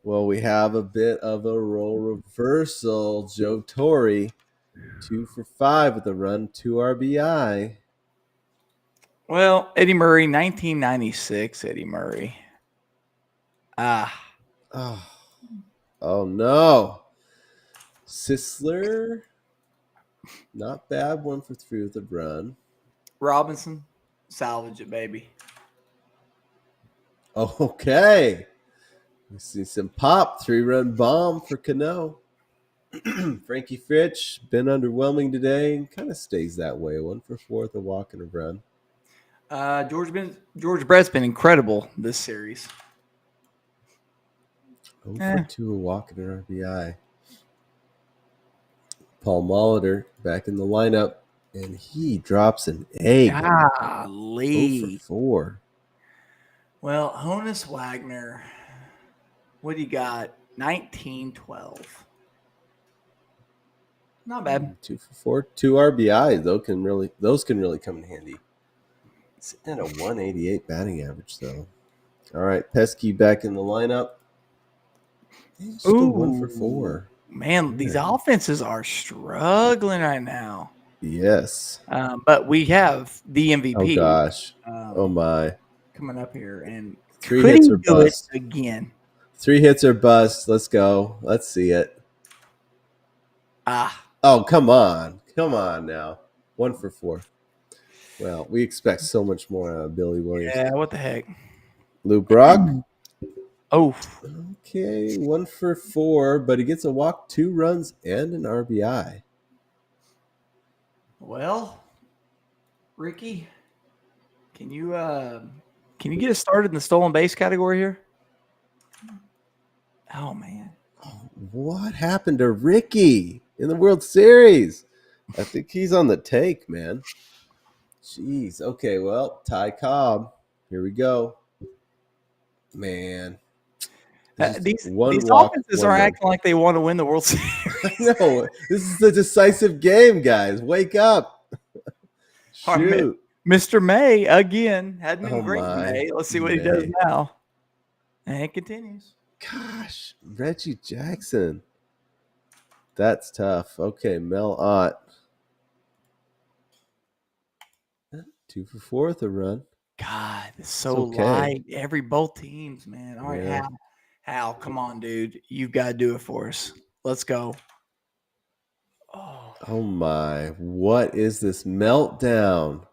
Well, we have a bit of a role reversal. Joe Torre, 2 for 5 with a run, 2 RBI. Well, Eddie Murray, 1996, Eddie Murray. Oh no. Sisler, not bad, 1 for 3 with a run. Robinson, salvage it, baby. Okay. We see some pop, 3-run bomb for Cano. Frankie Fritsch, been underwhelming today and kind of stays that way. 1 for 4 with a walk and a run. George Brett's been incredible this series. 0 for 2, a walk and an RBI. Paul Molitor back in the lineup, and he drops an egg. Golly. 0 for 4. Well, Honus Wagner, what do you got? 1912. Not bad. 2 for 4, 2 RBI. Those can really come in handy. Sitting at a 188 batting average, though. All right, Pesky back in the lineup. He's still 1 for 4. Man, these offenses are struggling right now. Yes. But we have the MVP. Oh gosh. Oh my. Coming up here, and 3 could hits he or do it bust. again? 3 hits or bust. Let's go. Let's see it. Oh, come on. Come on now. 1 for 4. Well, we expect so much more out of Billy Williams. Yeah, what the heck? Lou Brock. Oh, Okay, 1 for 4, but he gets a walk, 2 runs, and an RBI. well, Ricky, can you get us started in the stolen base category here? Oh man, What happened to Ricky in the World Series? I think he's on the take, man. Jeez. Okay, well, Ty Cobb. Here we go. Man. these walk, offenses 1 are run. acting like they want to win the World Series. I know. This is the decisive game, guys. Wake up. Shoot. Mr. May again hadn't been Oh, great in my. May. Let's see what he does May. now. And it continues. Gosh, Reggie Jackson. That's tough. Okay, Mel Ott. 2 for 4 with a run. God, it's so okay. light. Both teams, man. All right, Yeah. Hal, come on, dude. You've got to do it for us. Let's go. Oh my. What is this meltdown?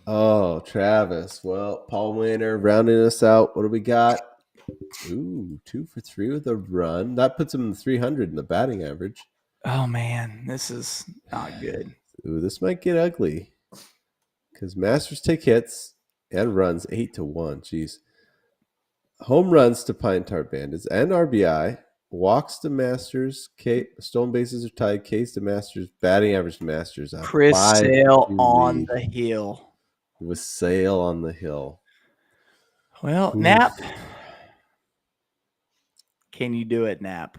Oh, Travis. Well, Paul Winter rounding us out. What do we got? Ooh, 2 for 3 with a run. That puts him in the 300 in the batting average. Oh man, this is not good. Ooh, this might get ugly. Because Masters take hits and runs 8-1. Jeez. Home runs to Pine Tar Bandits and RBI. Walks to Masters. Stolen bases are tied. Ks to Masters. Batting average to Masters. Chris Sale on the hill. It was Sale on the hill. Well, Knapp. Can you do it, Knapp?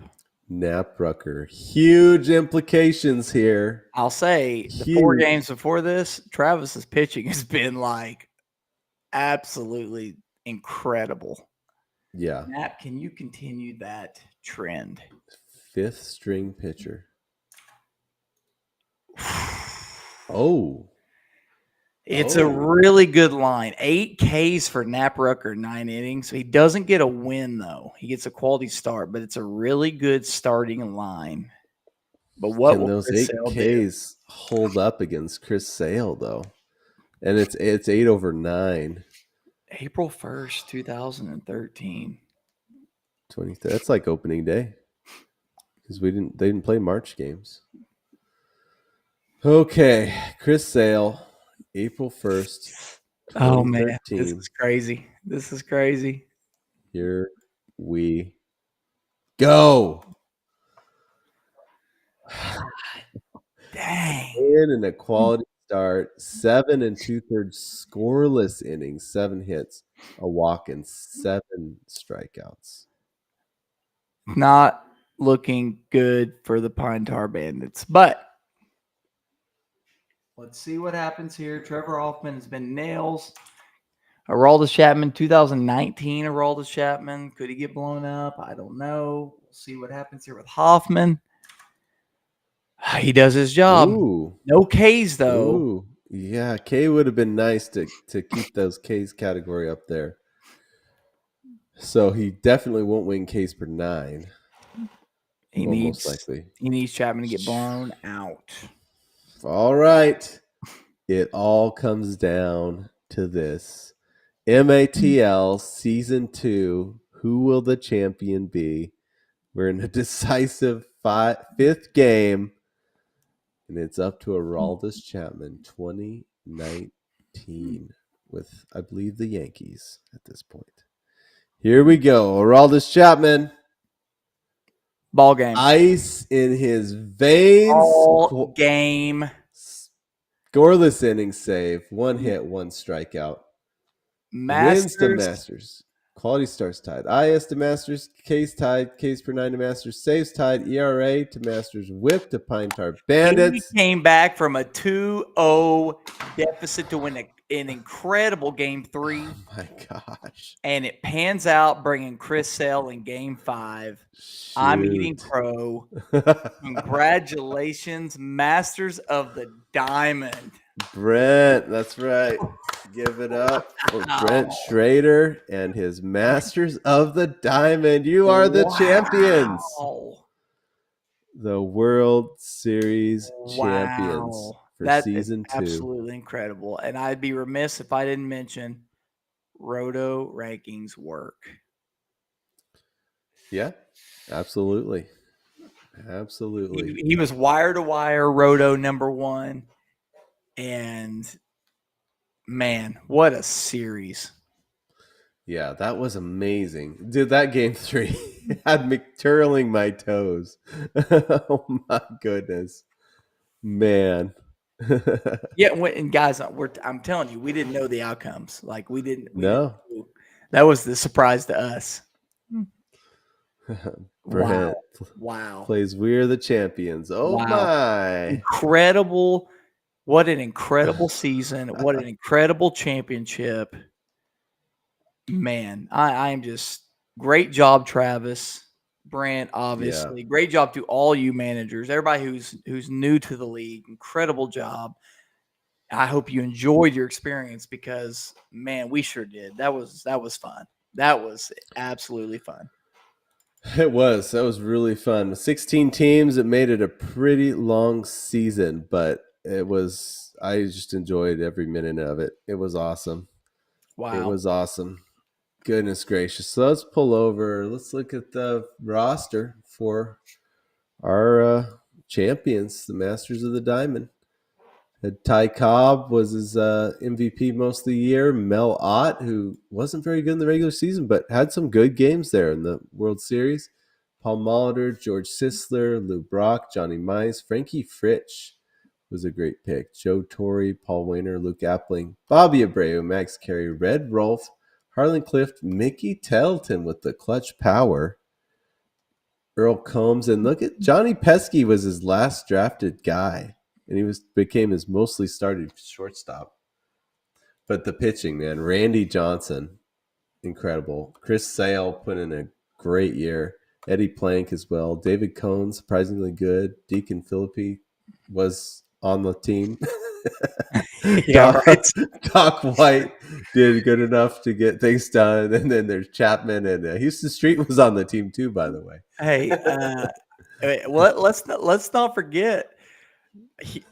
Knapp Rucker. Huge implications here. I'll say the 4 games before this, Travis's pitching has been like absolutely incredible. Yeah. Knapp, can you continue that trend? 5th string pitcher. Oh. It's a really good line. 8 Ks for Knapp Rucker, 9 innings. So he doesn't get a win, though. He gets a quality start, but it's a really good starting line. But what can those 8 Ks hold up against Chris Sale, though? And it's 8/9. April 1st, 2013. 23. That's like opening day. Because they didn't play March games. Okay. Chris Sale, April 1st, 2013. Oh man, this is crazy. This is crazy. Here we go. Dang. In a quality start, 7 2/3 scoreless innings, 7 hits, a walk, and 7 strikeouts. Not looking good for the Pine Tar Bandits, but let's see what happens here. Trevor Hoffman has been nails. Aroldis Chapman, 2019 Aroldis Chapman. Could he get blown up? I don't know. We'll see what happens here with Hoffman. He does his job. Ooh. No Ks, though. Ooh. Yeah, K would have been nice to keep those Ks category up there. So he definitely won't win Ks per 9. Most likely. He needs Chapman to get blown out. All right. It all comes down to this. MATL Season 2. Who will the champion be? We're in a decisive 5th game. And it's up to Aroldis Chapman, 2019, with, I believe, the Yankees at this point. Here we go. Aroldis Chapman. Ball game. Ice in his veins. Ball game. Scoreless inning save. 1 hit, 1 strikeout. Wins to Masters. Quality starts tied. IS to Masters, K's tied. K's per 9 to Masters, saves tied. ERA to Masters, whip to Pine Tar He Bandits. came back from a 2-0 deficit to win an incredible game 3. Oh my gosh. And it pans out, bringing Chris Sale in game 5. I'm eating Shoot. crow. Congratulations, Masters of the Diamond. Brent, that's right. Give it up for Brent Schrader and his Masters of the Diamond. You are the champions. The World Series champions for that season is 2. Absolutely incredible. And I'd be remiss if I didn't mention Roto rankings work. Yeah, absolutely. Absolutely. He was wire to wire Roto number 1. And man, what a series. Yeah, that was amazing. Dude, that game 3 had me twirling my toes. Oh my goodness. Man. Yeah, and guys, I'm telling you, we didn't know the outcomes. Like we didn't No. That was the surprise to us. Brent Wow. plays We're the Champions. Oh my. Incredible. What an incredible season. What an incredible championship. Man, I am just great job, Travis. Brent, obviously. Yeah. Great job to all you managers, everybody who's new to the league. Incredible job. I hope you enjoyed your experience because man, we sure did. That was fun. That was absolutely fun. It was. That was really fun. With 16 teams, it made it a pretty long season, but I just enjoyed every minute of it. It was awesome. Wow. It was awesome. Goodness gracious. So let's pull over. Let's look at the roster for our champions, the Masters of the Diamond. Ty Cobb was his MVP most of the year. Mel Ott, who wasn't very good in the regular season, but had some good games there in the World Series. Paul Molitor, George Sisler, Lou Brock, Johnny Mize, Frankie Fritsch was a great pick. Joe Torre, Paul Wainer, Luke Appling, Bobby Abreu, Max Carey, Red Rolfe, Harlan Clift, Mickey Telton with the clutch power. Earl Combs, and look at Johnny Pesky was his last drafted guy. And he became his mostly started shortstop. But the pitching, man, Randy Johnson, incredible. Chris Sale put in a great year. Eddie Plank as well. David Cohn, surprisingly good. Deacon Philippi was on the team. Yeah, right. Doc White did good enough to get things done. And then there's Chapman, and Houston Street was on the team too, by the way. Hey, let's not forget.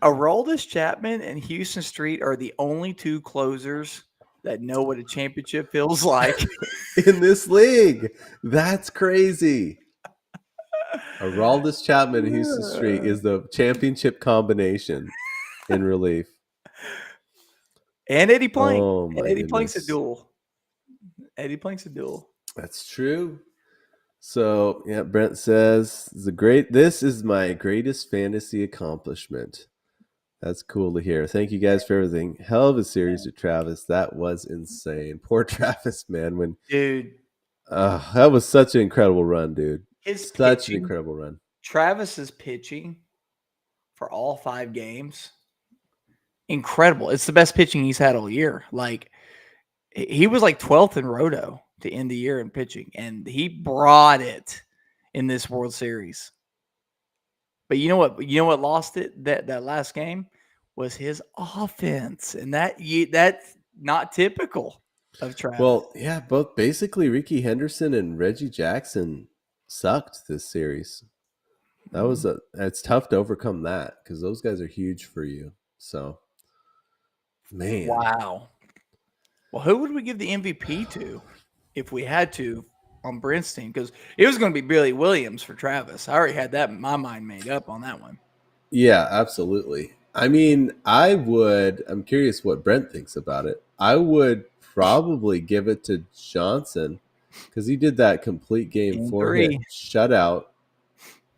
Aroldis Chapman and Houston Street are the only 2 closers that know what a championship feels like in this league. That's crazy. Aroldis Chapman and Houston Street is the championship combination in relief. And Eddie Plank. Oh my Eddie goodness. Plank's a duel. Eddie Plank's a duel. That's true. So, yeah, Brent says, this is my greatest fantasy accomplishment. That's cool to hear. Thank you guys for everything. Hell of a series to Travis. That was insane. Poor Travis, man. Dude. That was such an incredible run, dude. Such an incredible run. Travis's pitching for all 5 games, incredible. It's the best pitching he's had all year. Like, he was like 12th in Roto to end the year in pitching, and he brought it in this World Series. But you know what lost it that last game was his offense, and that's not typical of Travis. Well, yeah, both basically Ricky Henderson and Reggie Jackson sucked this series. It's tough to overcome that because those guys are huge for you. So, man, wow. Well, who would we give the MVP to if we had to on Brent's team? Because it was going to be Billy Williams for Travis. I already had that in my mind made up on that one. Yeah, absolutely. I mean, I'm curious what Brent thinks about it. I would probably give it to Johnson because he did that complete game 4-hit shutout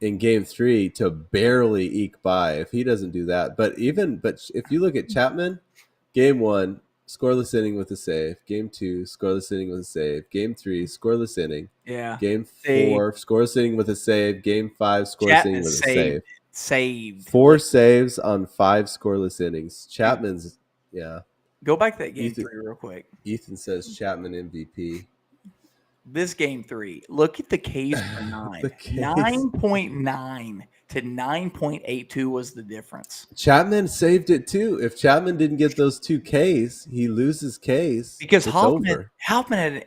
in game 3 to barely eke by. If he doesn't do that, but if you look at Chapman, game 1, scoreless inning with a save. Game 2, scoreless inning with a save. Game 3, scoreless inning. Yeah. Game They 4, scoreless inning with a save. Game 5, scoreless inning Chapman with a save. saved. 4 saves on 5 scoreless innings. Chapman's, yeah. Go back to that game 3 real quick. Ethan says Chapman MVP. This game 3, look at the Ks per 9. The Ks. 9.9 to 9.82 was the difference. Chapman saved it too. If Chapman didn't get those 2 Ks, he loses Ks. Because it's Hoffman over.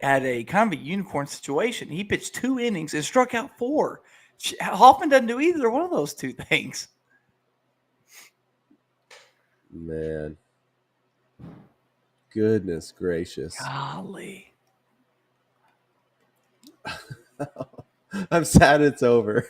had a kind of a unicorn situation. He pitched 2 innings and struck out 4. Hoffman doesn't do either one of those 2 things. Man. Goodness gracious. Golly. I'm sad it's over.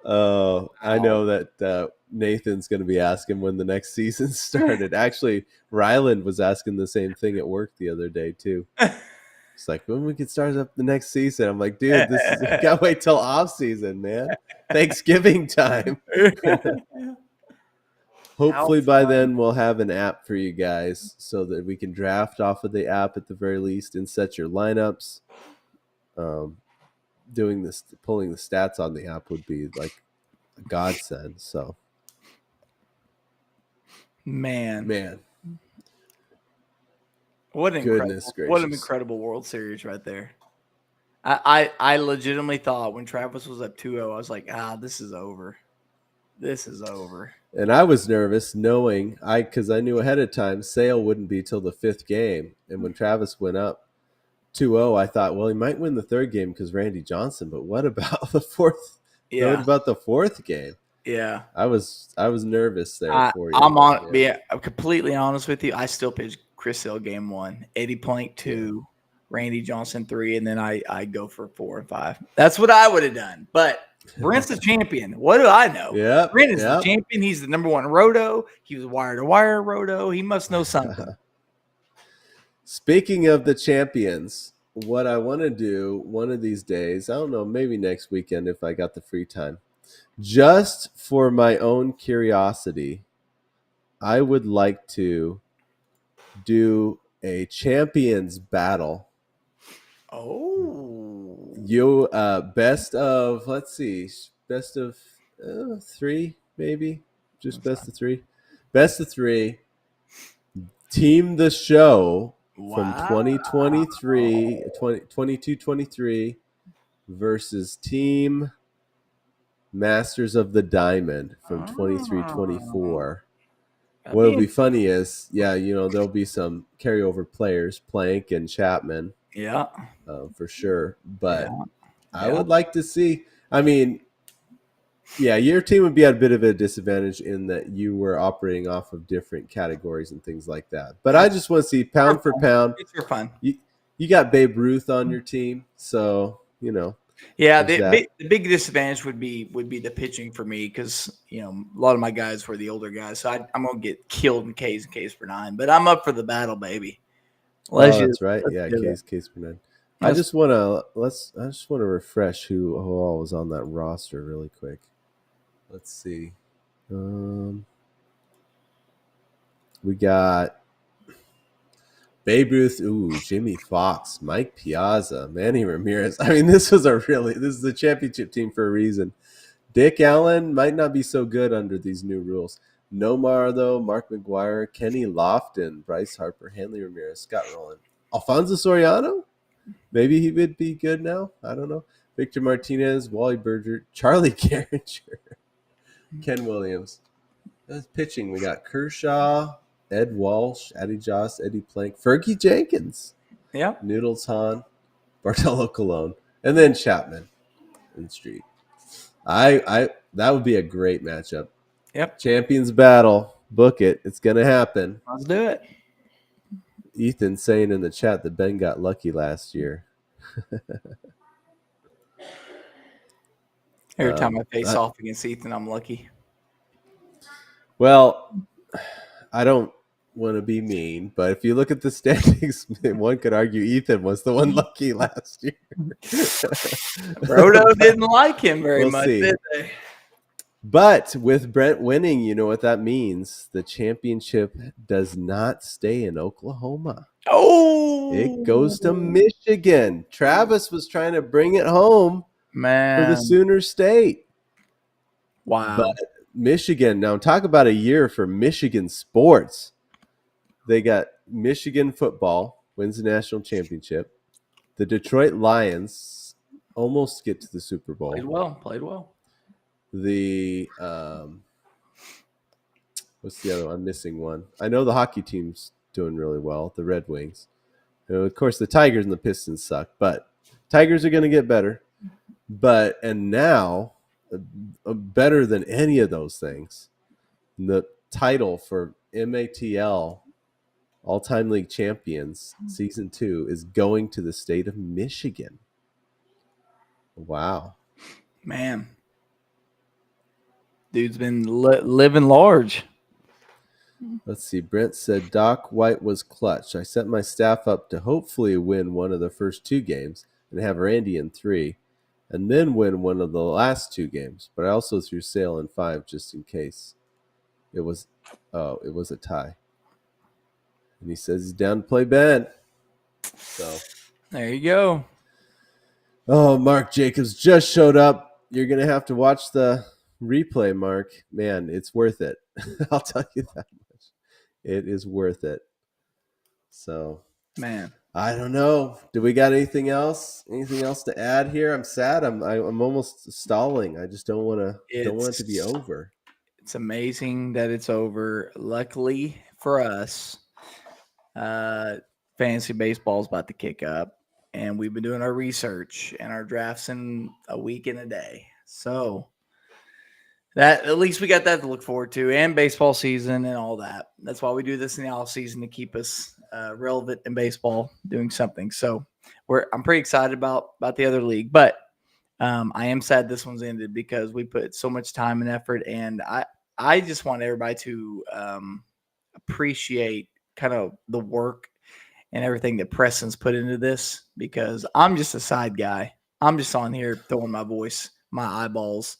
Oh, I know that Nathan's going to be asking when the next season started. Actually, Ryland was asking the same thing at work the other day too. It's like, when we can start up the next season. I'm like, dude, we gotta wait till off season, man. Thanksgiving time. Hopefully by then we'll have an app for you guys so that we can draft off of the app at the very least and set your lineups. Doing this, pulling the stats on the app would be like a godsend. So, man, what an incredible World Series right there. I legitimately thought when Travis was up 2-0, I was like, this is over. This is over. And I was nervous knowing because I knew ahead of time Sale wouldn't be till the 5th game. And when Travis went up 2-0, I thought, well, he might win the 3rd game because Randy Johnson, but what about the 4th? Yeah. What about the 4th game? Yeah. I was nervous there for you. I'm completely honest with you. I still pitched Chris Hill game 1, Eddie Plank 2, Randy Johnson 3, and then I go for 4 and 5. That's what I would have done. But Brent's the champion. What do I know? Yeah. Brent is the champion. He's the #1 roto. He was wire-to-wire roto. He must know something. Speaking of the champions, what I want to do one of these days, I don't know, maybe next weekend if I got the free time, just for my own curiosity, I would like to do a champions battle. Oh. You best of 3 maybe, just best of 3. Best of 3. Team the show. From 22-23 versus Team Masters of the Diamond from 23-24. What would be funny is, there'll be some carryover players, Plank and Chapman. Yeah. For sure. But I would like to see, your team would be at a bit of a disadvantage in that you were operating off of different categories and things like that. But I just want to see pound for pound. It's for fun. You got Babe Ruth on your team, so Yeah, the big disadvantage would be the pitching for me because a lot of my guys were the older guys, so I'm gonna get killed in Ks and Ks per 9. But I'm up for the battle, baby. That's right. Yeah, Ks per 9. I just want to refresh who all was on that roster really quick. Let's see. We got Babe Ruth, Jimmy Fox, Mike Piazza, Manny Ramirez. This is the championship team for a reason. Dick Allen might not be so good under these new rules. Nomar, though, Mark McGuire, Kenny Lofton, Bryce Harper, Hanley Ramirez, Scott Rowland. Alfonso Soriano? Maybe he would be good now. I don't know. Victor Martinez, Wally Berger, Charlie Gehringer, Ken Williams. That's pitching. We got Kershaw, Ed Walsh, Addie Joss, Eddie Plank, Fergie Jenkins, Noodles Hahn, Bartolo Colon, and then Chapman and Street. That would be a great matchup. Yep. Champions battle. Book it. It's gonna happen. Let's do it. Ethan saying in the chat that Ben got lucky last year. Every time I face off against Ethan, I'm lucky. Well, I don't want to be mean, but if you look at the standings, one could argue Ethan was the one lucky last year. Roto didn't like him very much, did they? But with Brent winning, you know what that means. The championship does not stay in Oklahoma. It goes to Oh, Michigan. Travis was trying to bring it home for the man. Sooner State. But Wow. Michigan, now talk about a year for Michigan sports. They got Michigan football wins the national championship. The Detroit Lions almost get to the Super Played Bowl. well. Played well. The what's the other one? I'm missing one. I know the hockey team's doing really well. The Red Wings. You know, of course, the Tigers and the Pistons suck, but Tigers are going to get better. And now, better than any of those things, the title for MATL All-Time League Champions Season 2 is going to the state of Michigan. Wow. Man. Dude's been living large. Let's see. Brent said Doc White was clutch. I set my staff up to hopefully win one of the first 2 games and have Randy in 3, and then win one of the last 2 games. But I also threw Sale in 5 just in case. It was a tie. And he says he's down to play Ben. So There you go. oh, Mark Jacobs just showed up. You're gonna have to watch the replay, Mark. Man, it's worth it. I'll tell you that much. It is worth it. So Man. I don't know. Do we got anything else? Anything else to add here? I'm sad. I'm almost stalling. I just don't want it to be over. It's amazing that it's over. Luckily for us, fantasy baseball is about to kick up, and we've been doing our research and our drafts in a week and a day. So that at least we got that to look forward to, and baseball season and all that. That's why we do this in the off season, to keep us relevant in baseball, doing something. So I'm pretty excited about the other league, but I am sad this one's ended because we put so much time and effort, and I just want everybody to appreciate kind of the work and everything that Preston's put into this, because I'm just a side guy. I'm just on here throwing my voice, my eyeballs.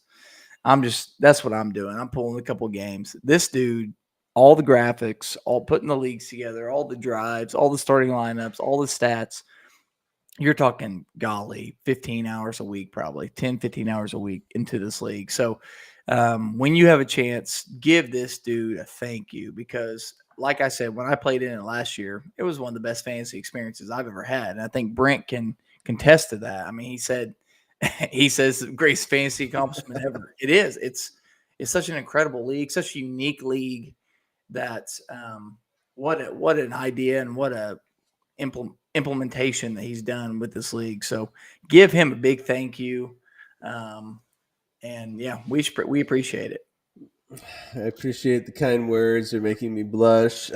That's what I'm doing. I'm pulling a couple games. This dude, all the graphics, all putting the leagues together, all the drives, all the starting lineups, all the stats. You're talking, golly, 15 hours a week, probably 10, 15 hours a week into this league. So when you have a chance, give this dude a thank you, because like I said, when I played in it last year, it was one of the best fantasy experiences I've ever had. And I think Brent can contest to that. I mean, he says the greatest fantasy accomplishment ever. It is. It's such an incredible league, such a unique league that what an idea and what a implementation that he's done with this league. So give him a big thank you. And yeah, we appreciate it. I appreciate the kind words. You're making me blush.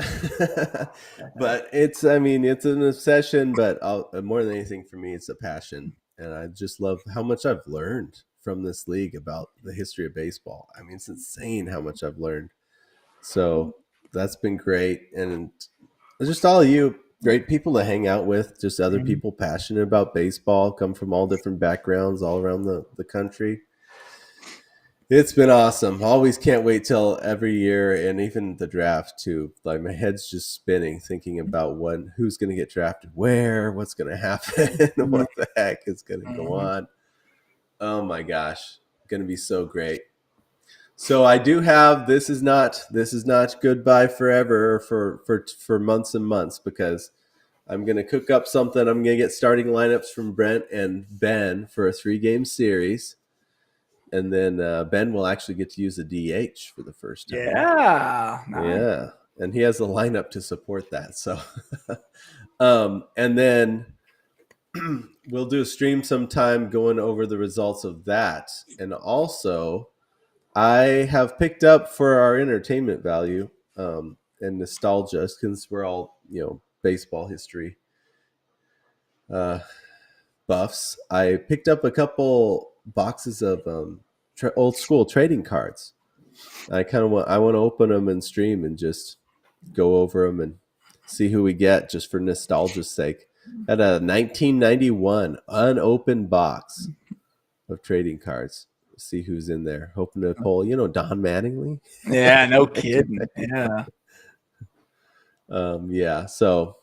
But it's an obsession, but more than anything for me, it's a passion. And I just love how much I've learned from this league about the history of baseball. I mean, it's insane how much I've learned. So that's been great. And just all of you, great people to hang out with, just other people passionate about baseball, come from all different backgrounds all around the country. It's been awesome. Always can't wait till every year, and even the draft too. Like, my head's just spinning thinking about who's going to get drafted where, what's going to happen, what the heck is going to go on. Oh my gosh, going to be so great. So I do have this is not goodbye forever for months and months, because I'm going to cook up something. I'm going to get starting lineups from Brent and Ben for a 3-game series. And then Ben will actually get to use a DH for the first time. Yeah. Nice. Yeah. And he has a lineup to support that. So, and then we'll do a stream sometime going over the results of that. And also, I have picked up, for our entertainment value and nostalgia, since we're all, baseball history buffs, I picked up a couple boxes of old school trading cards. I want to open them and stream and just go over them and see who we get, just for nostalgia's sake. At a 1991 unopened box of trading cards. see who's in there. Hoping to pull, Don Mattingly. Yeah, no kidding. Yeah. Yeah. So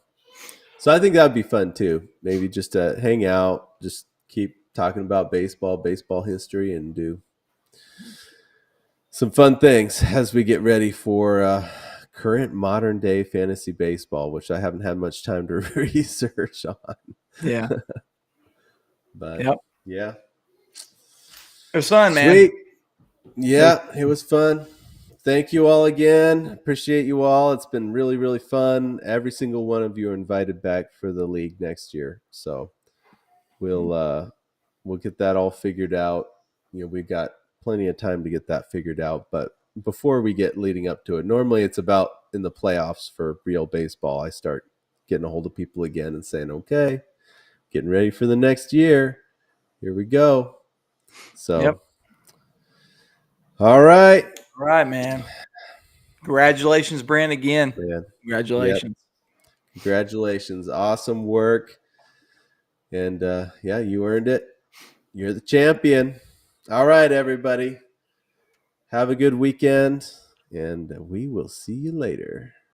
I think that would be fun too. Maybe just to hang out, just keep talking about baseball history, and do some fun things as we get ready for current modern day fantasy baseball, which I haven't had much time to research on. Yeah. But Yep. yeah. It was fun, man. Sweet. Yeah, it was fun. Thank you all again. Appreciate you all. It's been really, really fun. Every single one of you are invited back for the league next year. So we'll get that all figured out. We got plenty of time to get that figured out. But before we get leading up to it, normally it's about in the playoffs for real baseball. I start getting a hold of people again and saying, okay, getting ready for the next year. Here we go. So, Yep. All right. All right, man. Congratulations, Brent, again. Man. Congratulations. Yep. Congratulations. Awesome work. And yeah, you earned it. You're the champion. All right, everybody. Have a good weekend, and we will see you later.